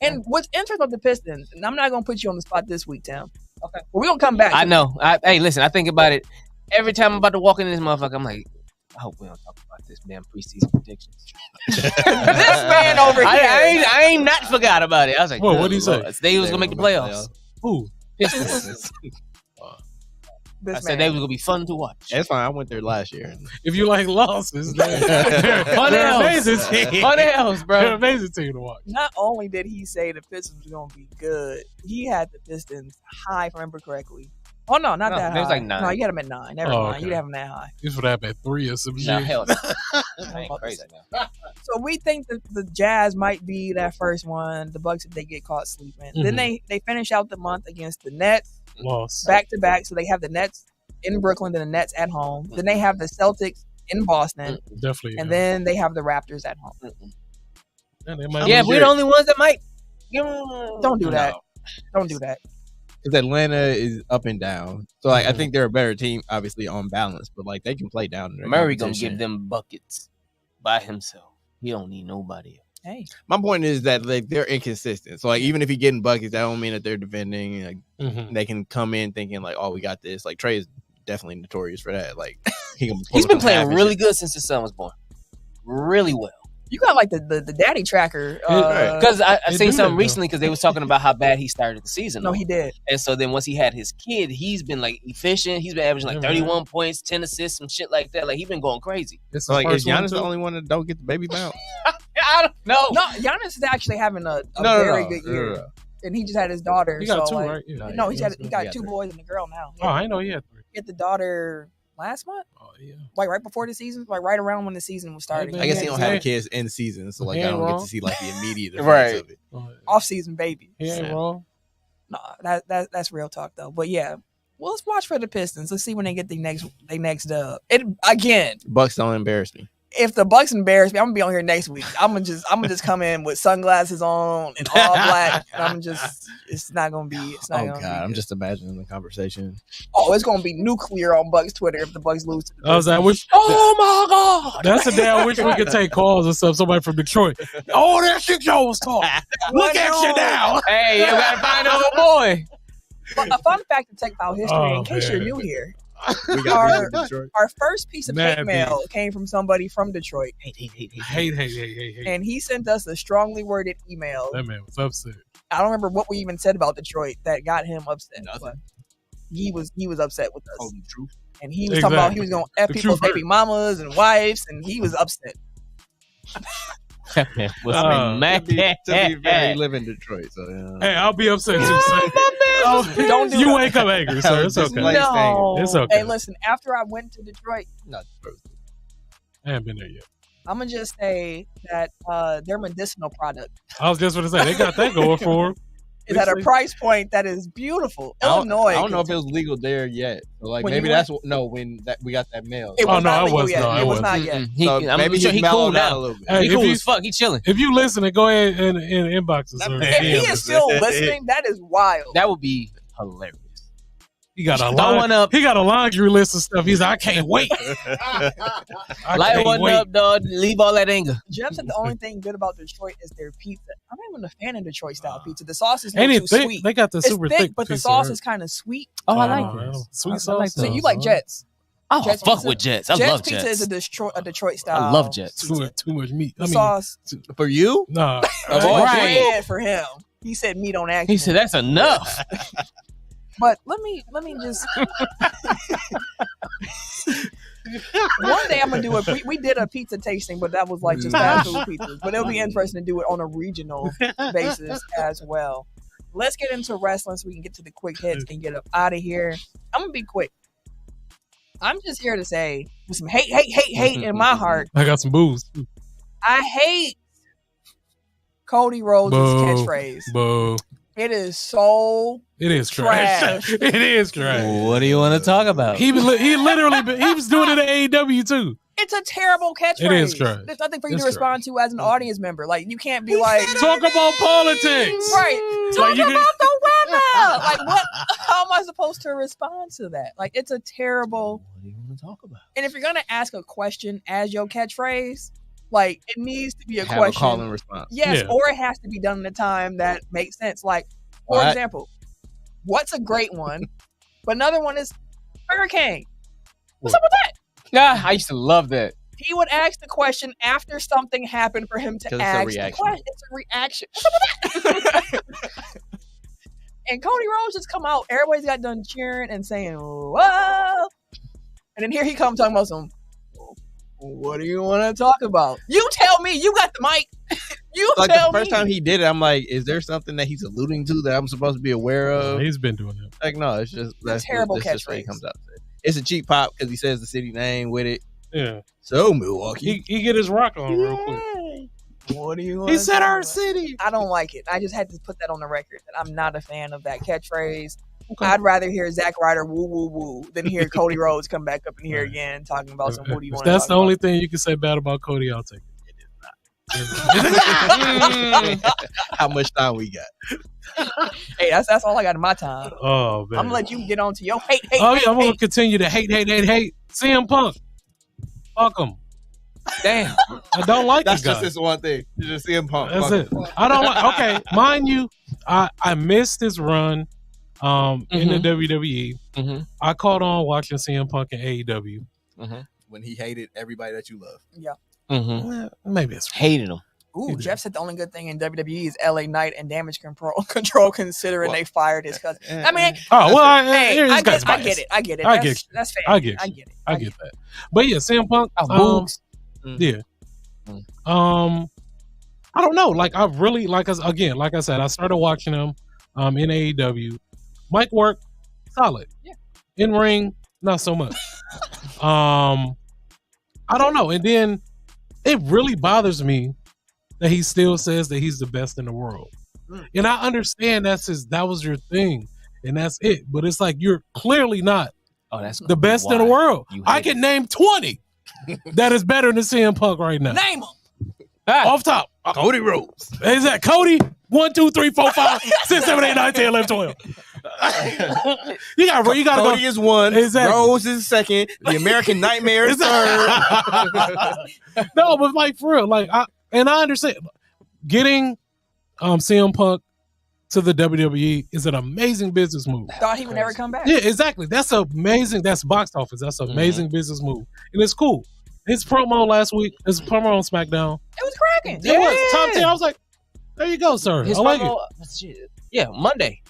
And what's interesting about the Pistons, and I'm not gonna put you on the spot this week, Tim. Okay, well, we're gonna come back. I know. Hey, listen, I think about it every time I'm about to walk in this motherfucker. I'm like, I hope we don't talk about this damn preseason predictions. This man over here. I ain't not forgot about it. I was like, Well, good what'd he say? Lord. They was gonna make the playoffs. Who? Pistons. This I said man. they was gonna be fun to watch. It's fine. I went there last year. If you like losses, they're Fun they're else. amazing team. Fun else, They're bro. amazing team to watch. Not only did he say the Pistons were gonna be good, he had the Pistons high, if I remember correctly. Oh no, not No, that it high. was like 9. No, you had him at 9. Never Oh, mind. okay. You'd have him that high. This would happen at 3 or some Nah, shit. hell no. I ain't crazy now. So we think that the Jazz might be that first one. The Bucks if they get caught sleeping. Then Mhm. they finish out the month against the Nets Loss. back to back. So they have the Nets in Brooklyn, then the Nets at home. Then they have the Celtics in Boston, Definitely. and then they have the Raptors at home. Yeah, they might Yeah, lose we're it. the only ones that might. Don't do that. Don't do that. Because Atlanta is up and down. So, like, I think they're a better team, obviously, on balance. But, like, they can play down in their Murray gonna competition. give them buckets by himself. He don't need nobody else. Hey, My point is that, like, they're inconsistent. So, like, even if he getting buckets, that don't mean that they're defending. Like, Mhm. they can come in thinking, like, oh, we got this. Like, Trey is definitely notorious for that. Like, He's been playing really good since his son was born. Really well. you got like the daddy tracker. Because I They seen do something that, recently because they was talking about how bad he started the season. no, off. he did. And so then once he had his kid, he's been like efficient. He's been averaging like Yeah, 31 points, 10 assists, some shit like that. Like he's been going crazy. It's So, like, is first one, Giannis the too. only one that don't get the baby bounce? I don't know. No, Giannis is actually having a No, very good year, no. and he just had his daughter. He got so, 2, like, right? Yeah. No, he got 3. 2 boys and a girl now. Oh, I know he had 3. He had the daughter last month, Oh, yeah. like right before the season, like right around when the season was starting. Hey, I guess he Yeah, don't have yeah. kids in season. So, like, He I ain't don't get wrong. to see, like, the immediate effects Right. of it. Oh, yeah. Off season baby. He ain't wrong. No, that's real talk though. But yeah, well, let's watch for the Pistons. Let's see when they get the next dub. It again. Bucks don't embarrass me. If the Bucks embarrass me, I'm gonna be on here next week. I'm gonna just come in with sunglasses on and all black. And it's not gonna be. It's not Oh, gonna God. be I'm good. just imagining the conversation. Oh, it's gonna be nuclear on Bucks Twitter if the Bucks lose to the I was like, Pistons. wish. Oh my God! That's the day I wish we could take calls or stuff. Somebody from Detroit. Oh, that shit y'all was talking. Look at you now. Hey, you gotta find a boy. But a fun fact of Tech File history, Oh, in case man. you're new here, We got beat in Detroit. our first piece of Mad hate mail came from somebody from Detroit, Hey. and he sent us a strongly worded email. That man was upset. I don't remember what we even said about Detroit that got him upset. Nothing. But he was upset with us, the truth. and he was talking about he was going to f The people's truth baby hurt. mamas and wives, and he was upset. What's Uh, To be fair, he live in Detroit, so yeah. Hey, I'll be upset too, sir. Don't do You that. wake up angry, sir. It's okay. Like- No, It's okay. Hey, listen. After I went to Detroit, Not Detroit. I haven't been there yet. I'm gonna just say that their medicinal product. I was just going to say, they got that going for them. is at a price point that is beautiful. Illinois. I don't know if it was legal there yet. So like When maybe you that's when we got that mail. It was not legal was yet. not. It was not yet. So I'm maybe sure he he mellowed cooled out a down. little bit. Hey, He cool as fuck. He chilling. If you listening, go ahead and inbox us. Or If he DM is us. still listening, that is wild. That would be hilarious. He got a Light one up. He got a laundry list of stuff. He's like, I can't wait. Light one up, dog. Leave all that anger. Jeff said the only thing good about Detroit is their pizza. I'm not even a fan of Detroit style pizza. The sauce is Ain't too it thick? sweet. They got the It's super thick, thick but the pizza, sauce right? is kind of sweet. Oh, I like Oh, this. sweet I sauce. like So those. you like Jets? Oh, Jets fuck pizza? with Jets. I Jets love pizza Jets. is a Detroit style. I love Jets. Too much meat. The sauce. For you? Nah. Right. Bread for him. He said meat on accident. He said that's enough. But let me just. One day I'm gonna do it. We did a pizza tasting, but that was like just fast food pizzas. But it'll be interesting to do it on a regional basis as well. Let's get into wrestling so we can get to the quick hits and get up out of here. I'm gonna be quick. I'm just here to say, with some hate in my heart, I got some booze. I hate Cody Rhodes' catchphrase. Boo. It is so It is trash. Trash. It is trash. What do you want to talk about? He literally he was doing it at AEW too. It's a terrible catchphrase. It is trash. There's nothing for you It's to respond to as an audience member. Like you can't be like Talk about politics. right. Talk Like, you about can- the weather. Like what? How am I supposed to respond to that? Like it's a terrible. What do you want to talk about? And if you're gonna ask a question as your catchphrase, like it needs to be a Have question. a call and response. Yes, Yeah. or it has to be done in a time that makes sense. Like, for What? example, what's a great one? But another one is hurricane. What's up with that? Yeah, I used to love that. He would ask the question after something happened for him to 'Cause it's a ask the reaction. question. It's a reaction. What's up with that? And Cody Rhodes just come out. Everybody's got done cheering and saying, whoa. And then here he comes talking about some, what do you want to talk about? You tell me. You got the mic. You Like tell the first me. time he did it, I'm like, is there something that he's alluding to that I'm supposed to be aware of? He's been doing that. Like, no, it's just that's terrible that's just what he catchphrase. comes out with. It's a cheap pop because he says the city name with it. Yeah. So Milwaukee. He get his rock on real quick. What do you want He to said talk our about? city. I don't like it. I just had to put that on the record that I'm not a fan of that catchphrase. Okay. I'd rather hear Zack Ryder woo woo woo than hear Cody Rhodes come back up in here again talking about some what do you If want to that's talk the about. only thing you can say bad about Cody, I'll take it. How much time we got? Hey, that's all I got in my time. Oh man. I'm gonna let you get on to your hate. Oh yeah, I'm gonna hate. continue to hate. CM Punk. Fuck him. Damn. I don't like That's the guy. just this one thing. You just see him pump. That's it. I don't like. Okay, mind you, I missed his run in the WWE. Mm-hmm. I caught on watching CM Punk in AEW. When he hated everybody that you love. Mm-hmm. Well, maybe it's Hated him. Ooh, He Jeff said the only good thing in WWE is LA Knight and Damage Control considering they fired his cousin. I mean, oh well. hey, Here's I guy's get bias. it. I get it. I That's, get you. that's fair. I get I you. get it. I get that. But yeah, CM Punk. Boogs. Yeah. I don't know. Like I really like us again. Like I said, I started watching him in AEW. Mic work, solid. Yeah. In ring, not so much. I don't know. And then it really bothers me that he still says that he's the best in the world. And I understand that was your thing, and that's it. But it's like you're clearly not Oh, that's the best in the world. you I hate can name 20 that is better than CM Punk right now. Name him. Off top. Cody Rhodes. Is that Cody? 1, 2, 3, 4, 5, 6, 7, 8, 9, 10, 11, 12. You got to Cody go. is one. Exactly. Rose is second. The American Nightmare is third. No, but like for real, like I understand getting CM Punk to the WWE is an amazing business move. Thought he would never come back. Yeah, exactly. That's amazing. That's box office. That's an amazing business move, and it's cool. His promo last week, his promo on SmackDown, It was cracking. it was top 10. I was like, there you go, sir. His I like it. promo, yeah, Monday.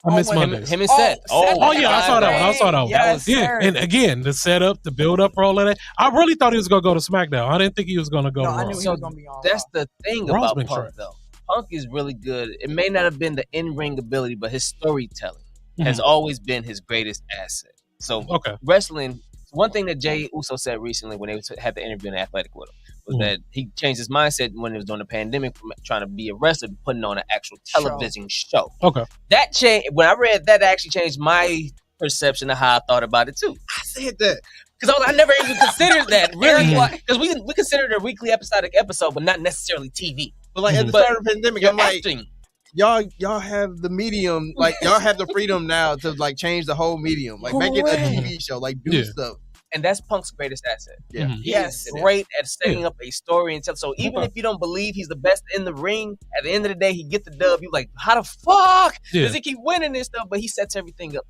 I miss Oh, Monday. Him and Seth. Oh yeah, I saw that one. I saw that one. Yes, Yeah, sir. and again, the setup, the build up for all of that. I really thought he was gonna go to SmackDown. I didn't think he was gonna go No, to I Raw. knew he So was gonna be on. That's Raw. the thing Raw's about been Punk, trash. though. Punk is really good. It may not have been the in-ring ability, but his storytelling Mhm. has always been his greatest asset. So Okay. wrestling, one thing that Jay Uso said recently when they had the interview in the Athletic with him was that he changed his mindset when it was during the pandemic from trying to be a wrestler to putting on an actual television show. Okay. That changed when I read that. Actually changed my perception of how I thought about it too. I said that because I never even considered that really, because we considered a weekly episodic episode, but not necessarily TV. But like at the start of the pandemic, I'm like, acting. y'all have the medium, like y'all have the freedom now to like change the whole medium, like make it a TV show, like do stuff. And that's Punk's greatest asset. Yeah, He's great at setting up a story and tell. So even if you don't believe he's the best in the ring, at the end of the day, he gets the dub. You like, how the fuck does he keep winning this stuff? But he sets everything up.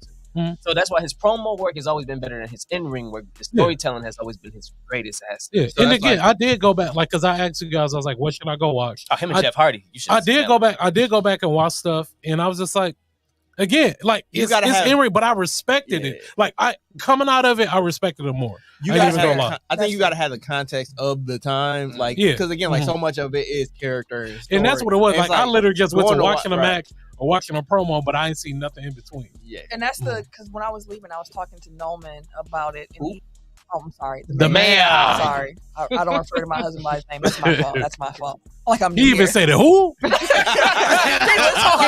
So that's why his promo work has always been better than his in-ring work. His storytelling has always been his greatest asset. Yeah, so and again, I did go back, like, because I asked you guys, I was like, what should I go watch? Oh, him and Jeff Hardy. You should. I did go back and watch stuff, and I was just like, again, like it's in-ring, but I respected it. Like coming out of it, I respected it more. I think you got to have the context of the time, like because again, like so much of it is character and that's what it was. Like I literally just went to watching a match or watching a promo, but I ain't seen nothing in between. Yeah, and that's because when I was leaving, I was talking to Noman about it. And I'm sorry, the man. I'm sorry, I don't refer to my husband by his name. That's my fault. That's my fault. Like I'm. He even said it. Who? Talking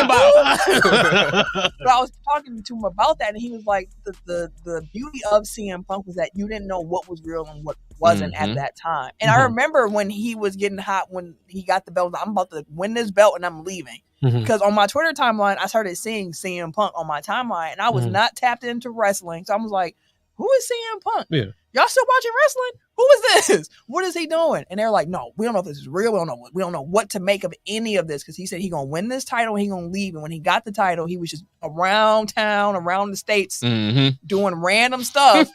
about. But I was talking to him about that, and he was like, "The beauty of CM Punk was that you didn't know what was real and what wasn't at that time." And I remember when he was getting hot when he got the belt. I'm about to win this belt, and I'm leaving. Because on my Twitter timeline, I started seeing CM Punk on my timeline, and I was not tapped into wrestling. So I was like, "Who is CM Punk? Yeah. Y'all still watching wrestling? Who is this? What is he doing?" And they're like, "No, we don't know if this is real. We don't know what to make of any of this." Because he said he gonna win this title, and he gonna leave. And when he got the title, he was just around town, around the states, doing random stuff.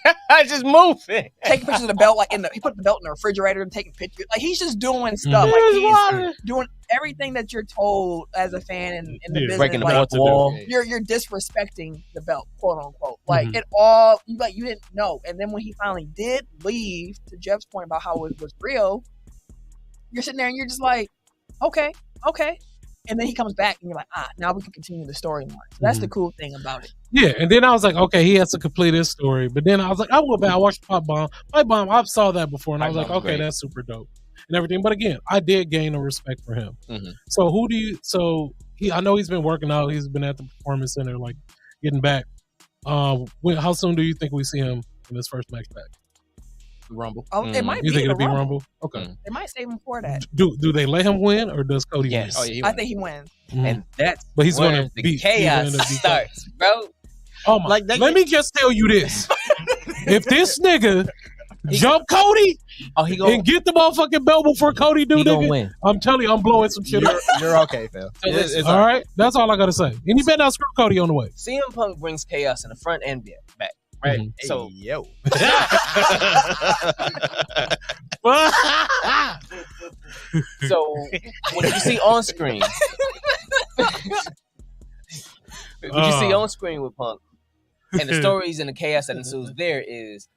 Just moving, taking pictures of the belt, like he put the belt in the refrigerator and taking pictures. Like he's just doing stuff. Like he's doing everything that you're told as a fan in the business. Breaking the like, wall. You're disrespecting the belt, quote unquote. Like it all. You didn't know. And then when he finally did leave, to Jeff's point about how it was real, you're sitting there and you're just like, okay. And then he comes back and you're like, now we can continue the storyline. So that's the cool thing about it. Yeah, and then I was like, okay, he has to complete his story. But then I was like, I went back, I watched Pipe Bomb. Pipe Bomb, I saw that before, and I was like, okay, that's super dope and everything. But again, I did gain a respect for him. So I know he's been working out. He's been at the Performance Center, like getting back. How soon do you think we see him in his first match back? Rumble. Oh, it might You be think it'll be Rumble. Rumble? Okay. They might save him for that. Do they let him win, or does Cody win? Yes. I think he wins. And that's but he's going to the beat chaos starts, bro. Oh my! Let me just tell you this: if this nigga jump Cody, and get the motherfucking belt before Cody do, nigga, win. I'm telling you, I'm blowing some shit up. You're okay, Phil. So It's all right. That's all I gotta say. And you better not screw Cody on the way. CM Punk brings chaos in the front and back. Right. So yo. So what you see on screen, with Punk, and the stories and the chaos that ensues there is,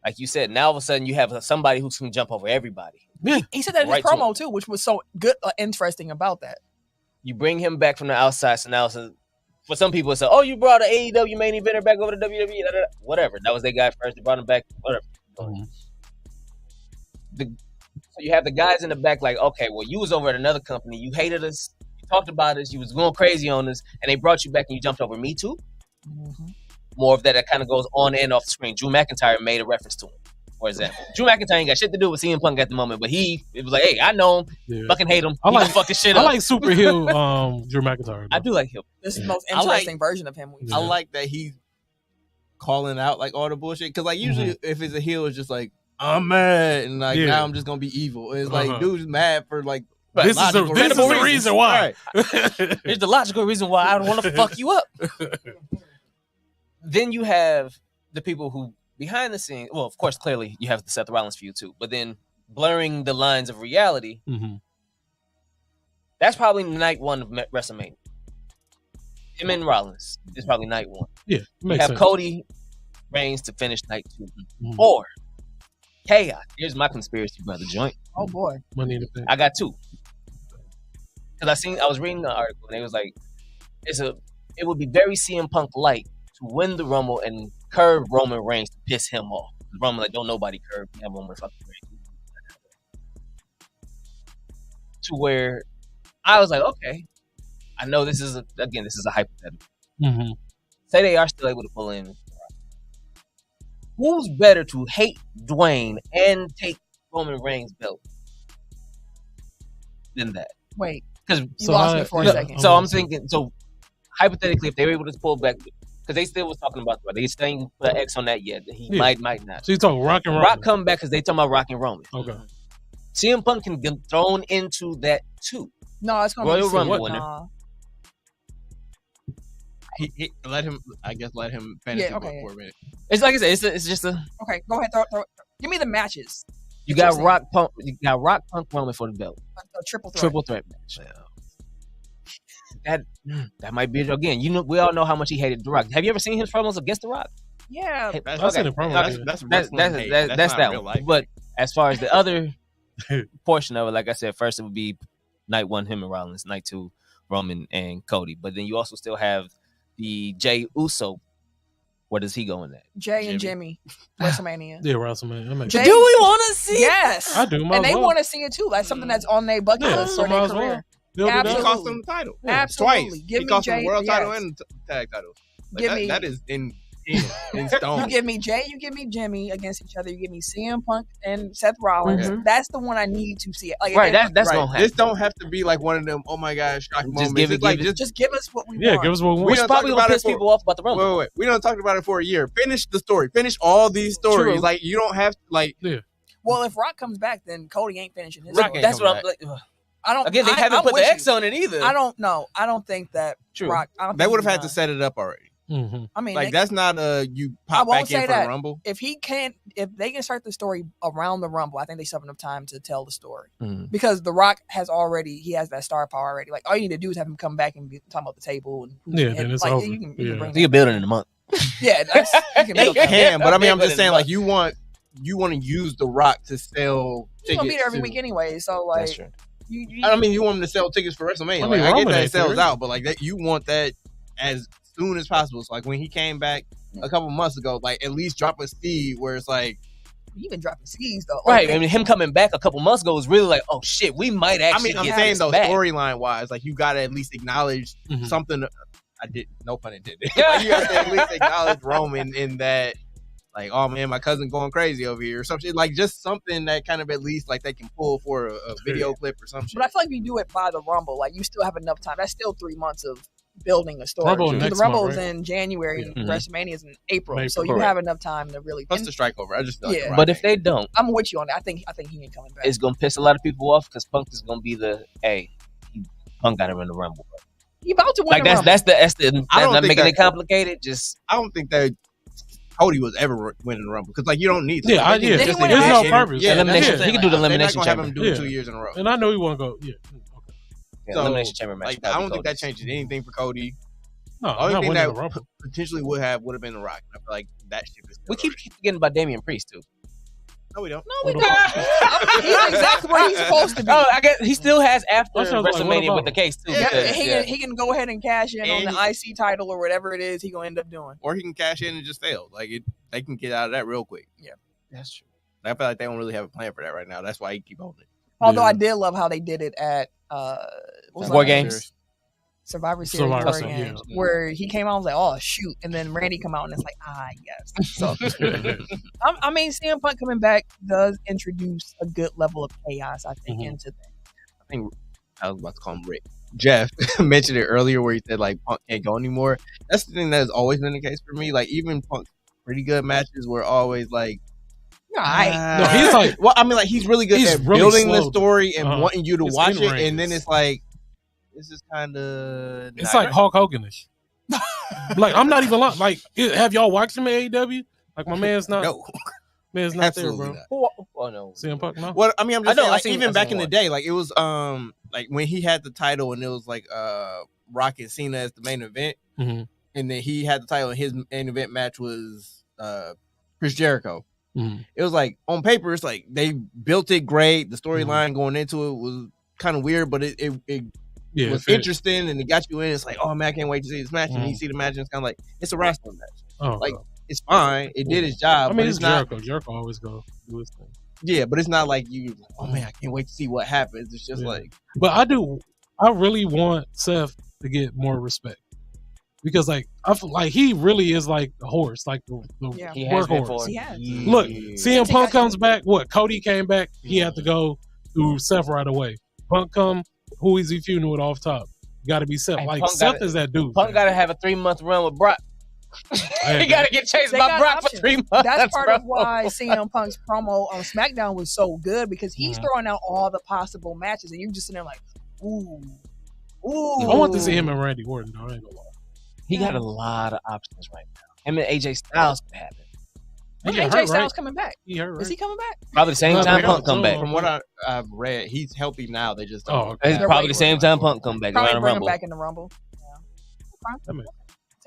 like you said, now all of a sudden you have somebody who can jump over everybody. Yeah. He said that in his promo too, which was so good, interesting about that. You bring him back from the outside, so now for some people, it's like, oh, you brought an AEW main eventer back over to WWE, whatever. That was their guy first. They brought him back, whatever. So you have the guys in the back like, okay, well, you was over at another company. You hated us. You talked about us. You was going crazy on us. And they brought you back and you jumped over me too. More of that kind of goes on and off the screen. Drew McIntyre made a reference to him, for example. Drew McIntyre ain't got shit to do with CM Punk at the moment, but it was like, hey, I know him. Yeah. Fucking hate him. I like fucking shit up. I like super heel Drew McIntyre. I do like him. This is the most interesting version of him. I like that he's calling out like all the bullshit. Because like usually if it's a heel, it's just like, I'm mad, and like now I'm just gonna be evil. It's like dude's mad for like this is the reason why. Right. Here's the logical reason why I don't want to fuck you up. Then you have the people who behind the scenes. Well, of course, clearly you have the Seth Rollins feud too, but then blurring the lines of reality. That's probably night one of WrestleMania. Him and Rollins is probably night one. Yeah, you have sense. Cody Reigns to finish night two, or chaos. Here's my conspiracy brother joint. Oh boy, I got two. Because I was reading the article and it was like, it would be very CM Punk like to win the Rumble and curve Roman Reigns to piss him off. Roman like, don't nobody curve me. I'm Roman fucking Reigns. to where I was like, okay, I know this is a hypothetical. Mm-hmm. Say they are still able to pull in. Who's better to hate Dwayne and take Roman Reigns' belt than that? Wait, Because you lost me for a second. So I'm thinking. So hypothetically, if they were able to pull back, because they still was talking about that, they still ain't put an X on that yet. He might not. So you talking Rock and Roman? Rock come back because they talking about Rock and Roman. Okay. CM Punk can get thrown into that too. No, it's gonna Royal be Rumble winner. winner. He let him finish it okay. for a minute. It's like I said, it's just a. Okay, go ahead. Throw. Give me the matches. You got Rock Punk Roman for the belt. A triple threat. Triple threat match. That might be again. You know, we all know how much he hated The Rock. Have you ever seen his promos against The Rock? Yeah, I've seen the promo. That's that one. life. But as far as the other portion of it, like I said, first it would be night 1 him and Rollins, night 2 Roman and Cody. But then you also still have the Jey Uso. Where does he go in that? Jay and Jimmy, WrestleMania. Yeah, WrestleMania. Jay- Do we want to see? Yes, I do. and they want to see it too. Like something that's on their bucket Yeah, list so for their might as career. well. Build it up. He Absolutely. cost him the title. Absolutely. Twice. Give He me cost him Jay- the world title yes. and the tag title. Give me- that is in stone. You give me Jay, you give me Jimmy against each other. You give me CM Punk and Seth Rollins. Mhm. That's the one I need to see. Like, Right, that's Right. gonna happen. This don't have to be like one of them. Oh my gosh, shock moments. give it- It's like give it- just give us what we Yeah, want. give us what we We want. Which done probably talked will about it piss for- people off about the Rumble. Wait. We don't talk about it for a year. Finish the story. Finish all these stories. True. Like you don't have to like. Well, if Rock comes back, then Cody ain't finishing his Rock story. ain't That's coming what I'm back. like. Ugh. I don't. Again, they haven't I'm put the with X you. on it either. I don't know. I don't think that True. Rock. I don't They think would have he's had to done. set it up already. Mm-hmm. I mean, Like they- that's not you I pop won't back say in for that. the Rumble. if they can start the story around the Rumble, I think they still have enough time to tell the story. Mhm. Because The Rock has that star power already. Like all you need to do is have him come back and be talking about the table and Yeah, then it's like, over. You can Yeah. bring So you're building in a month. yeah, that's, you can They build that. can, but I mean, I'm But just it's saying, not- like you want to use The Rock to sell He's gonna be there every tickets week anyway. So like, That's true. you I mean, you want him to sell tickets for WrestleMania. I mean, Like, I get Roman that it ain't sells there. out, but like that, you want that as soon as possible. So like when he came back a couple months ago, like at least drop a seed where it's like, he been dropping seeds though. Right. Like, I mean, him coming back a couple months ago was really like, oh shit, we might I actually mean, I'm get saying this though, back. storyline wise, like you got to at least acknowledge Mhm. something. I did no pun intended. Like, you got to at least acknowledge Roman in that. Like, oh man, my cousin going crazy over here, or something like just something that kind of at least like they can pull for a video clip or something. But I feel like if you do it by the Rumble, like you still have enough time. That's still 3 months of building a story. Rumble Because next the Rumble month, is right? in January Yeah. and WrestleMania is in April. April, So you correct. have enough time to really. Plus and the strike over. I just feel like Yeah. The Rock But if ain't. they don't, I'm with you on that. I think he ain't coming back. it's gonna piss a lot of people off because Punk is gonna be the Punk got him in the Rumble. He about to win Like the Rumble. that's the I that's don't not think making that- it complicated. Just I don't think that Cody was ever winning the Rumble because like you don't need to. Yeah, Like, they can Did he just win There's no last year? purpose. Yeah, Elimination. that's what I'm He can saying. do the Like, elimination They're not gonna have him do it chamber. 2 years in a row. And I know he want to go. Yeah. Okay. yeah, So, elimination chamber match. Like I don't think that changes anything for Cody. No, The only not thing winning that the Rumble. potentially would have been The Rock. I feel like that ship is. We keep forgetting about Damian Priest too. No, we don't. No, we don't. He's exactly where he's supposed to be. Oh, I guess he still has after I was like, what WrestleMania about with the him? case too. Yeah, because, He can go ahead and cash in on And the IC title or whatever it is he gonna end up doing. Or he can cash in and just fail. Like they can get out of that real quick. that's true. I feel like they don't really have a plan for that right now. That's why he keep holding it. Although Yeah. I did love how they did it at what was War that? Games. Survivor Series Survivor War Series, Games, yeah. where he came out and was like, "Oh shoot," and then Randy come out and it's like, yes. So I mean, CM Punk coming back does introduce a good level of chaos, I think, Mhm. into things. I think I was about to call him Rick. Jeff mentioned it earlier where he said like Punk can't go anymore. That's the thing that has always been the case for me. Like even Punk's pretty good matches were always like All right. No, he's like- well, I mean like he's really good He's at really building the slow. story and Uh-huh. wanting you to His watch it, in-range and then is- it's like this is kind of It's like Hulk Hogan-ish. Like I'm not even lying. Like, have y'all watched him at AEW? Like my man's not. no, Man's not there, absolutely bro. not. Oh no. CM Punk, no. Well, I mean, I'm just I know, saying, I like, seen- even I back seen in the one. day, like it was like when he had the title and it was like Rock and Cena as the main event, Mhm. and then he had the title and his main event match was Chris Jericho. Mhm. It was like on paper, it's like they built it great. The storyline going into it was kind of weird, but it Yeah, was fair. interesting and it got you in. It's like, oh man, I can't wait to see this match. And you see the match, and it's kind of like it's a wrestling match. Oh, Like it's fine, it did its job. I mean, but it's it's not. Jericho. Jericho always go do his thing. Yeah, but it's not like you. Oh man, I can't wait to see what happens. It's just like. But I really want Seth to get more respect because like I feel like he really is like the horse, like the He has been workhorse. for He has. Look, CM Punk comes back. What? Cody came back. He had to go through Seth right away. Punk come. Who is he feuding with off top? Got to be Seth. Hey, like Punk Seth gotta- is that dude. Punk got to have a 3-month run with Brock. He got to get chased They by got Brock for options. 3 months. That's part bro. of why CM Punk's promo on SmackDown was so good because he's throwing out all the possible matches, and you're just sitting there like, ooh. I want to see him and Randy Orton. Though, I ain't gonna lie. He got a lot of options right now. Him and AJ Styles could happen. When He got AJ hurt, Styles right? coming back? He hurt, right? Is he coming back? Probably the same No, time they Punk don't. come back. From what I've read, he's healthy now. They just don't. Oh, okay. It's They're probably waiting. the same time Punk come back Probably around the bring him Rumble. back in the Rumble. That makes-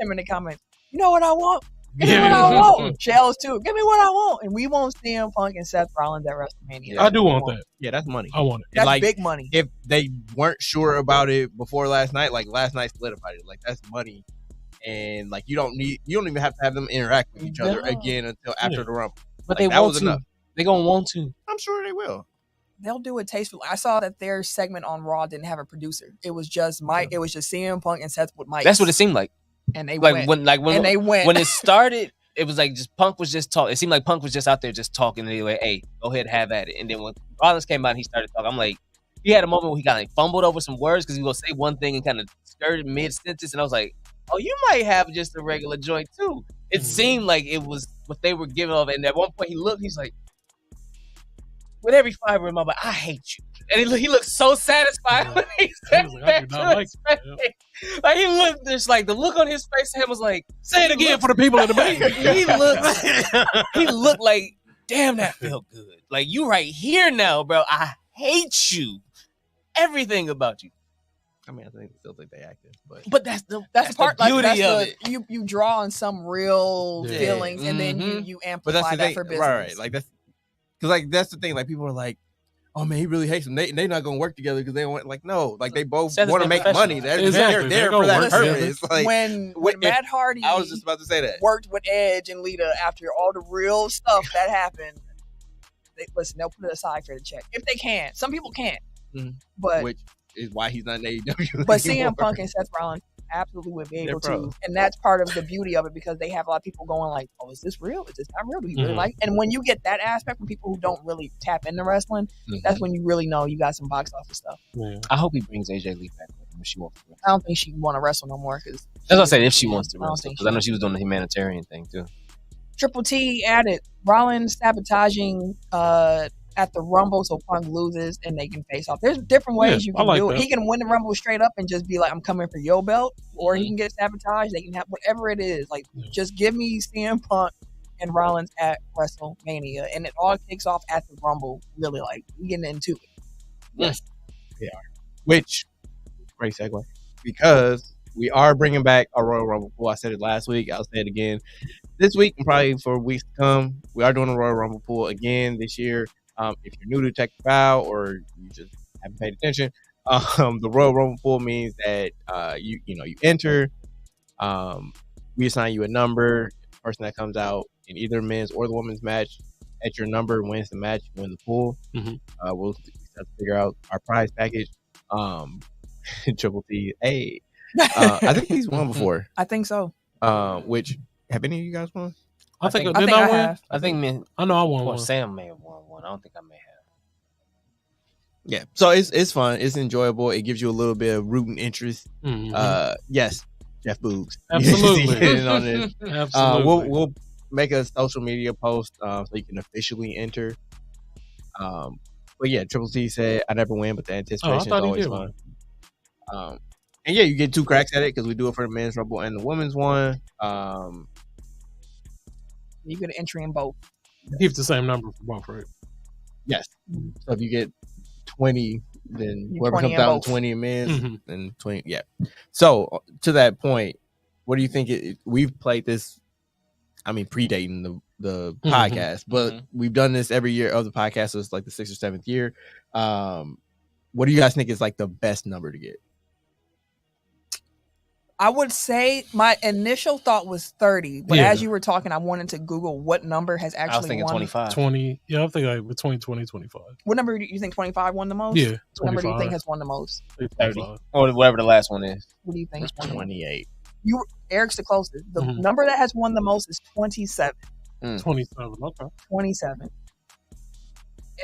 10-minute comments. You know what I want? Give me Yeah. what I want. Shells too. Give me what I want. And we won't see CM Punk and Seth Rollins at WrestleMania. I do want that. Yeah, that's money. I want it. That's like, big money. If they weren't sure about it before last night, like last night solidified it. Like that's money, and like you don't even have to have them interact with each other No. again until after Yeah. the Rumble. But Like, they that want was to. enough. They gonna want to. I'm sure they will. They'll do it tastefully. I saw that their segment on Raw didn't have a producer. It was just Mike. It was just CM Punk and Seth with Mike. That's what it seemed like. And they Like went. when They went. when it started, it was like just Punk was just talking. It seemed like Punk was just out there just talking. And they were like, "Hey, go ahead, have at it." And then when Rollins came out, and he started talking. I'm like, he had a moment where he kind of like fumbled over some words because he was gonna say one thing and kind of skirted mid sentence, and I was like, "Oh, you might have just a regular joint too." It seemed like it was what they were giving off, and at one point he looked, he's like, with every fiber in my body, I hate you. And he looked so satisfied when he said was like, I that do to not his like face. Like he looked just like the look on his face to him was like, Say it again for the people in the back. he looked like, damn, that felt good. Like you right here now, bro. I hate you. Everything about you. I mean, I still think they acted, but That's the part. beauty Like, of that's it. you draw on some real Yeah. feelings, and then Mhm. you but amplify that's the that thing, for business. right? Like that's because like that's the thing. Like people are like, "Oh man, he really hates them. They not gonna work together because they want like no, like they both Seth has want to been make professional. money. They're Exactly. there They for gonna that work purpose." Like when if- Matt Hardy I was just about to say that. worked with Edge and Lita after all the real stuff that happened, they'll put it aside for the check if they can. Some people can't, Mhm. but Which is why he's not in AEW. But anymore. CM Punk and Seth Rollins absolutely would be They're able to, pros. and that's part of the beauty of it because they have a lot of people going like, "Oh, is this real? Is this not real? Do you really Mhm. like?" And when you get that aspect from people who don't really tap into wrestling, that's when you really know you got some box office stuff. Yeah. I hope he brings AJ Lee back with him if she wants to wrestle. I don't think she want to wrestle no more because That's what I said, if she wants to I don't wrestle. think Because I know she was doing the humanitarian thing too. Triple T added Rollins sabotaging at the Rumble so Punk loses and they can face off. There's different ways Yeah, you I can like do it. that. He can win the Rumble straight up and just be like, "I'm coming for your belt," or he can get sabotaged. They can have whatever it is. Like, just give me CM Punk and Rollins at WrestleMania, and it all kicks off at the Rumble. Really, like we getting into it. Yes, they are. Which great segue because we are bringing back our Royal Rumble pool. I said it last week. I'll say it again this week and probably for weeks to come. We are doing a Royal Rumble pool again this year. If you're new to Tech Foul or you just haven't paid attention, the Royal Rumble pool means that you enter. We assign you a number. The person that comes out in either men's or the women's match at your number wins the match, win the pool. Mhm. We'll have to figure out our prize package. Triple T. Hey, I think he's won before. I think so. Which have any of you guys won? I think I didn't think I I win? have. I think man, I know I won well, one. Sam may have won one. I don't think I may have. Yeah. So it's fun. It's enjoyable. It gives you a little bit of rooting interest. Mhm. Yes, Jeff Boogs. Absolutely. He's in on this. Absolutely. We'll make a social media post so you can officially enter. But yeah, Triple T said I never win, but the anticipation is thought he always did fun. And yeah, you get 2 cracks at it because we do it for the men's rumble and the women's one. You get an entry in both. Keep the same number for both, right? Yes. So if you get 20, then You whoever 20 comes in out in both. 20 in men's, Mhm. then 20. Yeah. So to that point, what do you think? We've played this. I mean, predating the Mhm. podcast, but Mhm. we've done this every year of the podcast. So it's like the 6th or 7th year. What do you guys think is like the best number to get? I would say my initial thought was 30, but as you were talking, I wanted to Google what number has actually I was thinking won. 25. 20. Yeah, I'm thinking like between 20 and 25. What number do you think 25 won the most? Yeah, 25. What number do you think has won the most? 30. Or whatever the last one is. What do you think? 28. Eric's the closest. The number that has won the most is 27. 27. Okay. 27.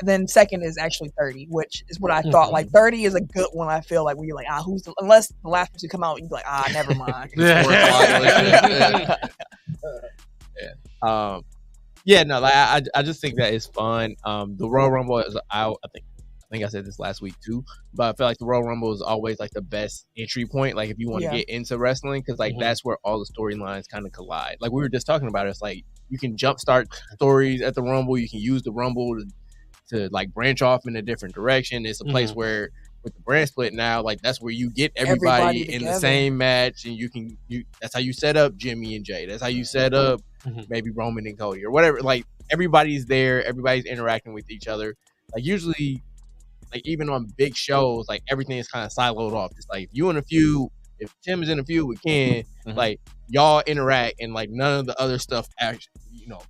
And then second is actually 30, which is what I thought. Like 30 is a good one. I feel like where you're like, unless the last person come out, you're like, never mind. I just think that it's fun. The Royal Rumble is out. I think I said this last week too, but I feel like the Royal Rumble is always like the best entry point. Like if you want to get into wrestling, because like that's where all the storylines kind of collide. Like we were just talking about, it's like you can jumpstart stories at the Rumble. You can use the Rumble to like branch off in a different direction. It's a place where with the brand split now, like that's where you get everybody in the same match, and that's how you set up Jimmy and Jay. That's how you set up maybe Roman and Cody or whatever. Like everybody's there, everybody's interacting with each other. Like usually, like even on big shows, like everything is kind of siloed off. It's like if Tim is in a feud with Ken, like y'all interact, and like none of the other stuff actually,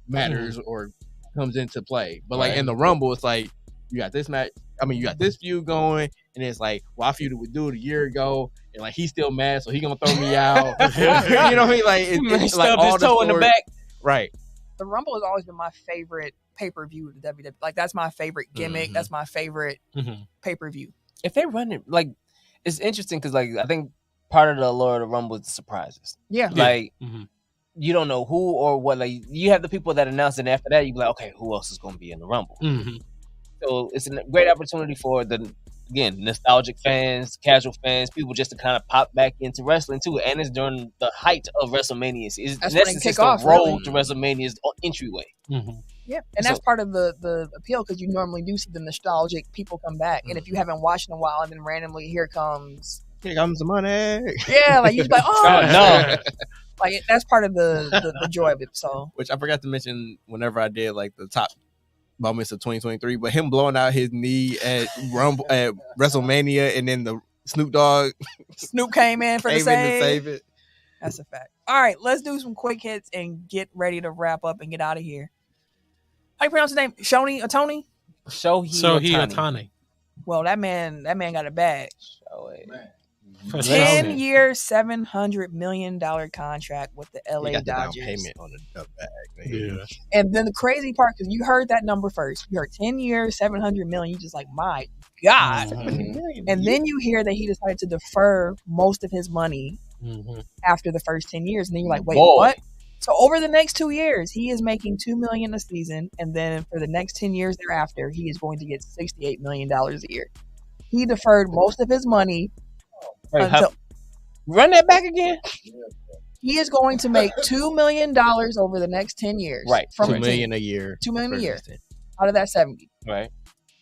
matters or comes into play. But like in the Rumble, it's like you got this match. I mean, you got this feud going, and it's like, well, I feuded with dude a year ago, and like he's still mad, so he gonna throw me out. You know what I mean? Like it's like all his toe in the back. Right. The Rumble has always been my favorite pay-per-view of the WWE. Like that's my favorite gimmick. That's my favorite pay-per-view. If they run it, like it's interesting because like I think part of the allure of the Rumble is surprises. Yeah. Like you don't know who or what. Like you have the people that announce it, and after that you be like, okay, who else is going to be in the Rumble? So it's a great opportunity for the nostalgic fans, casual fans, people just to kind of pop back into wrestling too. And it's during the height of WrestleMania. It's the road to WrestleMania's entryway. Yeah, and that's part of the appeal because you normally do see the nostalgic people come back, and if you haven't watched in a while, and then randomly here comes the money. Yeah, like you like, no. Like that's part of the joy of it. So, which I forgot to mention whenever I did like the top moments of 2023, but him blowing out his knee at Rumble at WrestleMania, and then the Snoop came in for the save. To save it. That's a fact. All right, let's do some quick hits and get ready to wrap up and get out of here. How do you pronounce his name? Shohei Ohtani. Well, that man got a bag. 10 10-year, $700 million contract with the LA Dodgers. Payment on the bag. Yeah. And then the crazy part, because you heard that number first. You heard 10 years, $700 million. You just like, my God. And then you hear that he decided to defer most of his money after the first 10 years. And then you're like, wait, what? So over the next 2 years, he is making $2 million a season. And then for the next 10 years thereafter, he is going to get $68 million a year. He deferred most of his money. Run that back again. He is going to make $2 million over the next 10 years. Right. From $2 million a year. $2 million a year out of that 70. Right.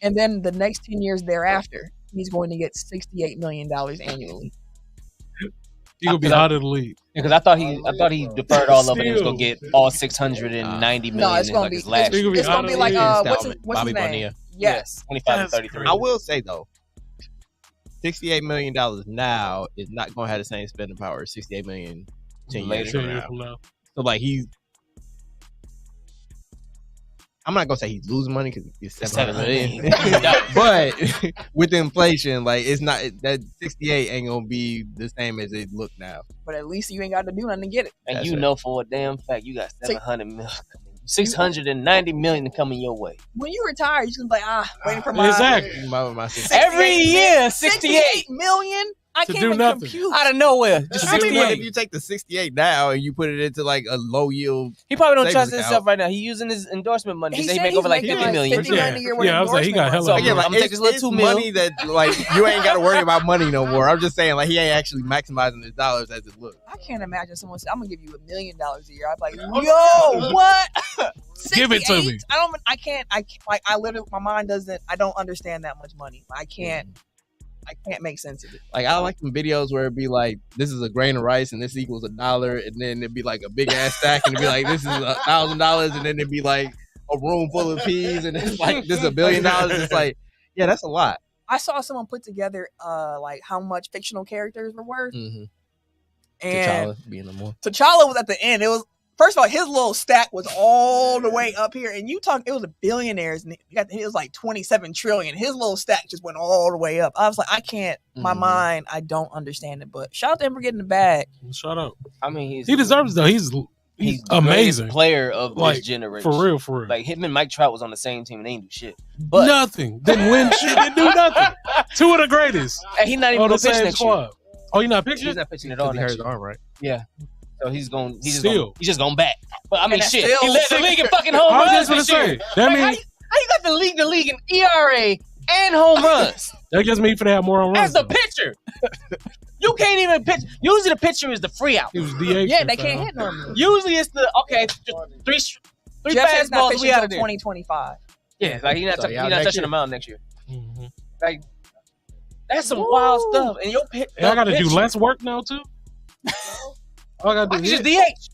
And then the next 10 years thereafter, he's going to get $68 million annually. He'll be out of the league. Because I thought he deferred all of it. He was gonna get all $690 million. No, it's gonna be like it's gonna be like what's his name? Bonilla. Yes, 25 to 33. I will say though, $68 million now is not going to have the same spending power as $68 million 10 years from now. So like I'm not gonna say he's losing money because it's $700 million, but with inflation, like it's not that 68 ain't gonna be the same as it look now. But at least you ain't got to do nothing to get it. And that's know for a damn fact you got $700 million. $690 million coming your way. When you retire, you're just like, waiting for my exactly. My every year, 68 million. I can't even compute out of nowhere. Just 68. If you take the 68 now and you put it into like a low yield, he probably don't trust himself right now. He using his endorsement money. He make over like $50 million. $50 million a year. Yeah, I was like, he got hella. I'm gonna take this little $2 million. Money that like you ain't got to worry about money no more. I'm just saying like he ain't actually maximizing his dollars as it looks. I can't imagine someone said, "I'm gonna give you $1 million a year." I'm like, yo, what? Give it to me. I can't. Like, I literally, my mind doesn't. I don't understand that much money. I can't make sense of it. Like I like some videos where it'd be like, this is a grain of rice and this equals $1, and then it'd be like a big ass stack and it'd be like, this is $1,000, and then it'd be like a room full of peas and it's like this is $1 billion. It's like, yeah, that's a lot. I saw someone put together like how much fictional characters were worth. And T'Challa being the more. T'Challa was at the end. It was first of all, his little stack was all the way up here, and you talk. It was a billionaires, and it was like 27 trillion. His little stack just went all the way up. I was like, I can't. My mind, I don't understand it. But shout out to him for getting the bag. Shout out. I mean, He deserves it, though. He's the amazing greatest player of this generation. For real. Like him and Mike Trout was on the same team and they didn't do shit. But nothing. Didn't win shit. Didn't do nothing. Two of the greatest. And he's not even on the going to pitch same next squad. year. Oh, you're not pitching? He's not pitching at all He hurt next his year. arm, right? Yeah. So he's Still. just going back. But I mean, And that's shit. still He led the league in fucking home I was runs just this gonna year. say. That Like, means how you got the league in ERA and home runs that gives me for that more on as runs. the pitcher? You can't even pitch. Usually the pitcher is the free out. He was DH. Yeah, they can't hit normally. Usually it's the three Jeff is not fastballs. pitching We out until of there. 2025. Yeah, like he's not, So, he's y'all not next touching year. the mound next year. Mm-hmm. Like that's some wild stuff. And your pitch. I got to do less work now too. All I got Why to you do. just DH?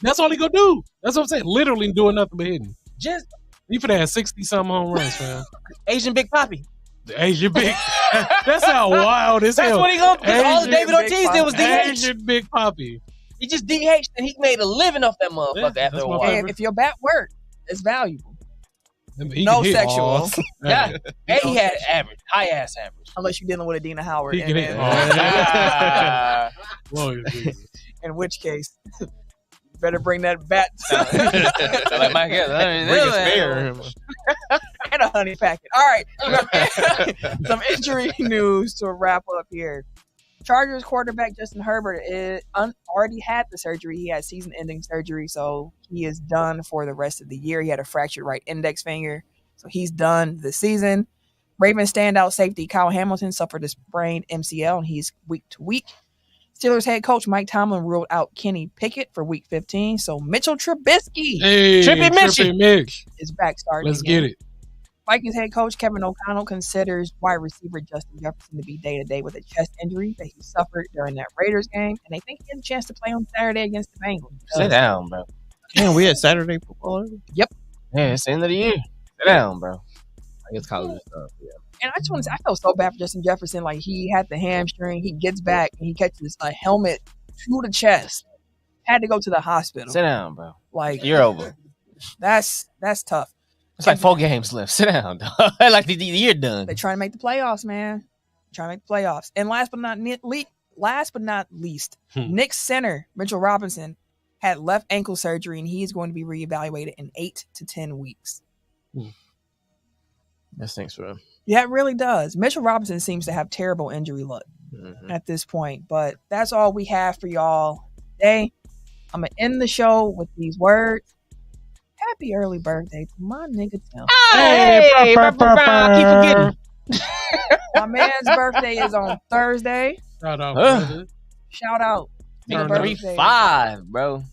That's all he gonna do. That's what I'm saying. Literally doing nothing but hitting. Just He finna have 60-something home runs, man. Asian Big Papi. The Asian Big. That sound wild as That's hell. what he gonna. Because all Asian David Ortiz did was DH. Asian Big Poppy. He just DH and he made a living off that motherfucker Yeah, after that's a my while. favorite. If your bat worked, it's valuable. He No can hit. sexual, Yeah, and he had average, high ass average. unless you're dealing with Adina Howard. He can hit. Ah. Lord Jesus. In which case, better bring that bat Like my God, Bring a spare. and a honey packet. All right. Some injury news to wrap up here. Chargers quarterback Justin Herbert already had the surgery. He had season-ending surgery, so he is done for the rest of the year. He had a fractured right index finger, so he's done this season. Ravens standout safety Kyle Hamilton suffered a sprained MCL, and he's week to week. Steelers head coach Mike Tomlin ruled out Kenny Pickett for week 15, so Mitchell Trubisky Hey, Trippy Mitch. is back starting Let's again. get it. Vikings head coach Kevin O'Connell considers wide receiver Justin Jefferson to be day-to-day with a chest injury that he suffered during that Raiders game, and they think he has a chance to play on Saturday against the Bengals. Sit down, bro. Damn, we had Saturday football already? Yeah, it's the end of the year. Sit down, bro. I guess college stuff, yeah. And I just want to say, I felt so bad for Justin Jefferson. Like, he had the hamstring, he gets back, and he catches a helmet to the chest. Had to go to the hospital. Sit down, bro. Like, You're over. that's tough. It's like 4 games left. Sit down, dog. Like the year done. They're trying to make the playoffs, man. Trying to make the playoffs. And last but not least, Knicks center Mitchell Robinson had left ankle surgery, and he is going to be reevaluated in 8 to 10 weeks. That stinks for him. Yeah, it really does. Mitchell Robinson seems to have terrible injury luck at this point. But that's all we have for y'all today. I'm going to end the show with these words. Happy early birthday to my nigga Tim. Hey, keep forgetting. My man's birthday is on Thursday. Shout out, Huh? brother. Shout out. Nigga, Birthday. 3-5, bro.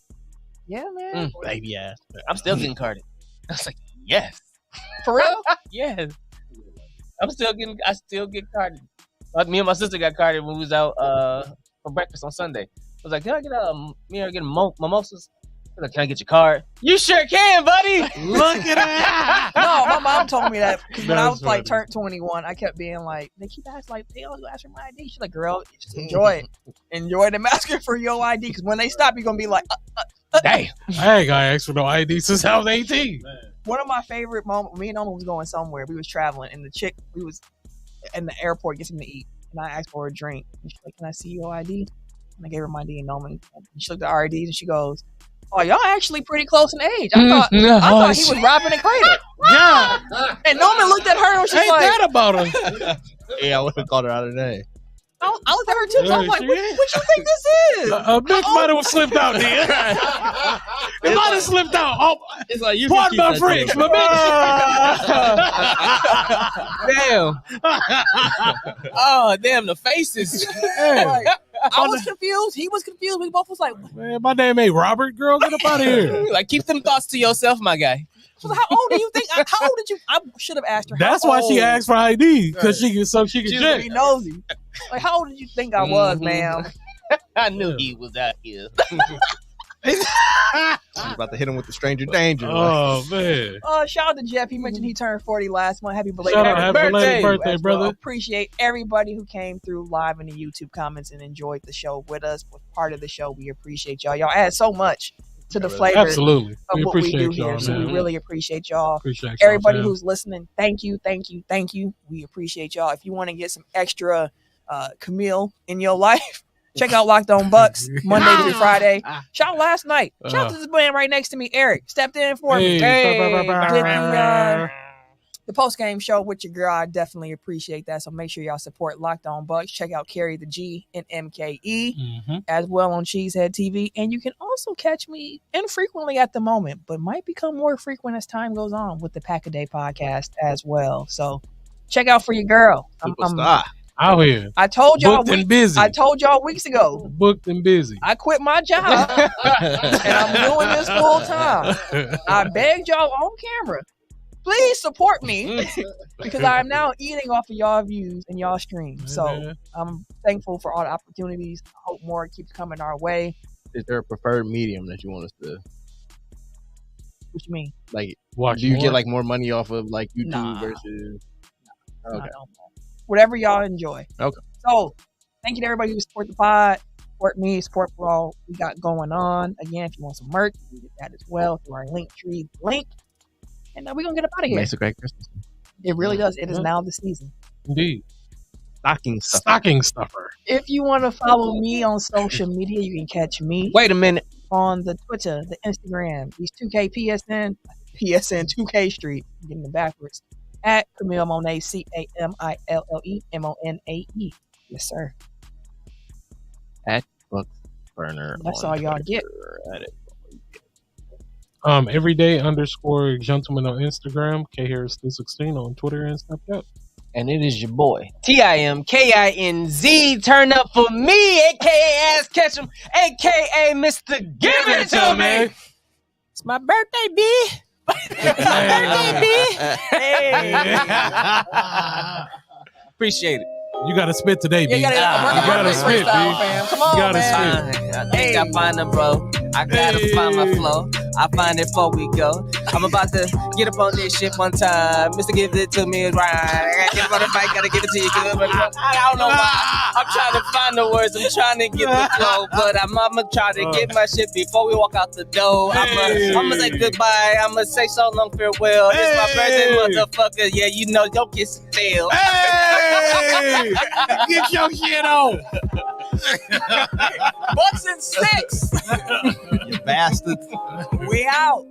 Yeah, man. Baby ass. I'm still getting carded. I was like, yes. For real? Yes. I still get carded. Me and my sister got carded when we was out for breakfast on Sunday. I was like, can I get mimosas? I was like, can I get your card? You sure can, buddy. Look at that. No, my mom told me that because when I That's was like funny. turned 21, I kept being like, they keep asking, like, they always ask for my ID. She's like, girl, just enjoy it. Enjoy them asking for your ID because when they stop, you're going to be like, Damn. I ain't got asked for no ID since I was 18. One of my favorite moments, me and Oma was going somewhere. We was traveling, and the chick, we was in the airport getting something to eat, and I asked for a drink. And she's like, can I see your ID? And I gave her my ID, and Oma, and she looked at our IDs, and she goes, oh, y'all actually pretty close in age. I thought he was robbing a cradle. Yeah. And Norman looked at her, and she's Ain't like, that about him? Yeah, I would have called her out today. I looked at her too. So I'm like, what you think this is? A big might have slipped out there. It might have slipped out. Oh, It's like you pardon my French, but Damn. Oh, damn, the faces. Like, I was confused. He was confused. We both was like, man, my name ain't Robert. Girl, get up out of here. Like, keep them thoughts to yourself, my guy. how old do you think? How old did you? I should have asked her. That's how why old. she asked for ID because she can She check. nosy. Like, how old did you think I was, Mhm. ma'am? I knew he was out here. I'm about to hit him with the stranger danger. Oh man! Shout out to Jeff. He mentioned he turned 40 last month. Happy belated Shout out, happy belated birthday, as well. brother. Appreciate everybody who came through live in the YouTube comments and enjoyed the show with us. Was part of the show. We appreciate y'all. Y'all add so much to the flavor Absolutely. of what we do y'all, here. So man. we really appreciate y'all. Appreciate y'all, Everybody fam. who's listening, thank you. We appreciate y'all. If you want to get some extra Camille in your life, check out Locked On Bucks Monday through Friday. Shout out last night. Shout out to this man right next to me, Eric. Stepped in for me. Did the post-game show with your girl. I definitely appreciate that. So make sure y'all support Locked On Bucks. Check out Carry the G and MKE as well on Cheesehead TV. And you can also catch me infrequently at the moment, but might become more frequent as time goes on with the Pack a Day podcast as well. So check out for your girl. Superstar. Out here. I told y'all booked and busy. I told y'all weeks ago. Booked and busy. I quit my job and I'm doing this full time. I begged y'all on camera, please support me because I am now eating off of y'all views and y'all streams. So I'm thankful for all the opportunities. I hope more keeps coming our way. Is there a preferred medium that you want us to? What you mean? Like, Watch do you more? get like more money off of like YouTube Nah. versus? Okay. Whatever y'all enjoy. Okay. So thank you to everybody who support the pod, support me, support for all we got going on. Again, if you want some merch, you can get that as well through our Linktree link. And we're going to get up out of here. Makes a great Christmas. It really does. It is now the season. Indeed. Stocking stuff. Stuffer. If you want to follow me on social media, you can catch me Wait a minute. on the Twitter, the Instagram, these 2K PSN 2K Street, I'm getting it backwards, at Camille Monet, CamilleMonae. Yes, sir. At Bucks Burner. That's all y'all get. Everyday_gentleman on Instagram, KHarris316 on Twitter and Snapchat. And it is your boy, TIMKINZ. Turn up for me, a.k.a. Ass Ketchum, a.k.a. Mr. Give It To Me. It's my birthday, B. Appreciate it. You got to spit today, B. You gotta spit, B. fam. Come on, You gotta man. spit. I think I find them, bro. I gotta find my flow. I find it before we go. I'm about to get up on this shit one time. Mr. Give It To Me is right. I gotta get up on the bike, gotta give it to you. Good, but I don't know why. I'm trying to find the words. I'm trying to get the flow. But I'm try to get my shit before we walk out the door. I'ma say goodbye. I'ma say so long farewell. It's my birthday, motherfucker. Yeah, you know, don't kiss and tell. Hey! Get your shit on! Bucks and 6. You bastard. We out.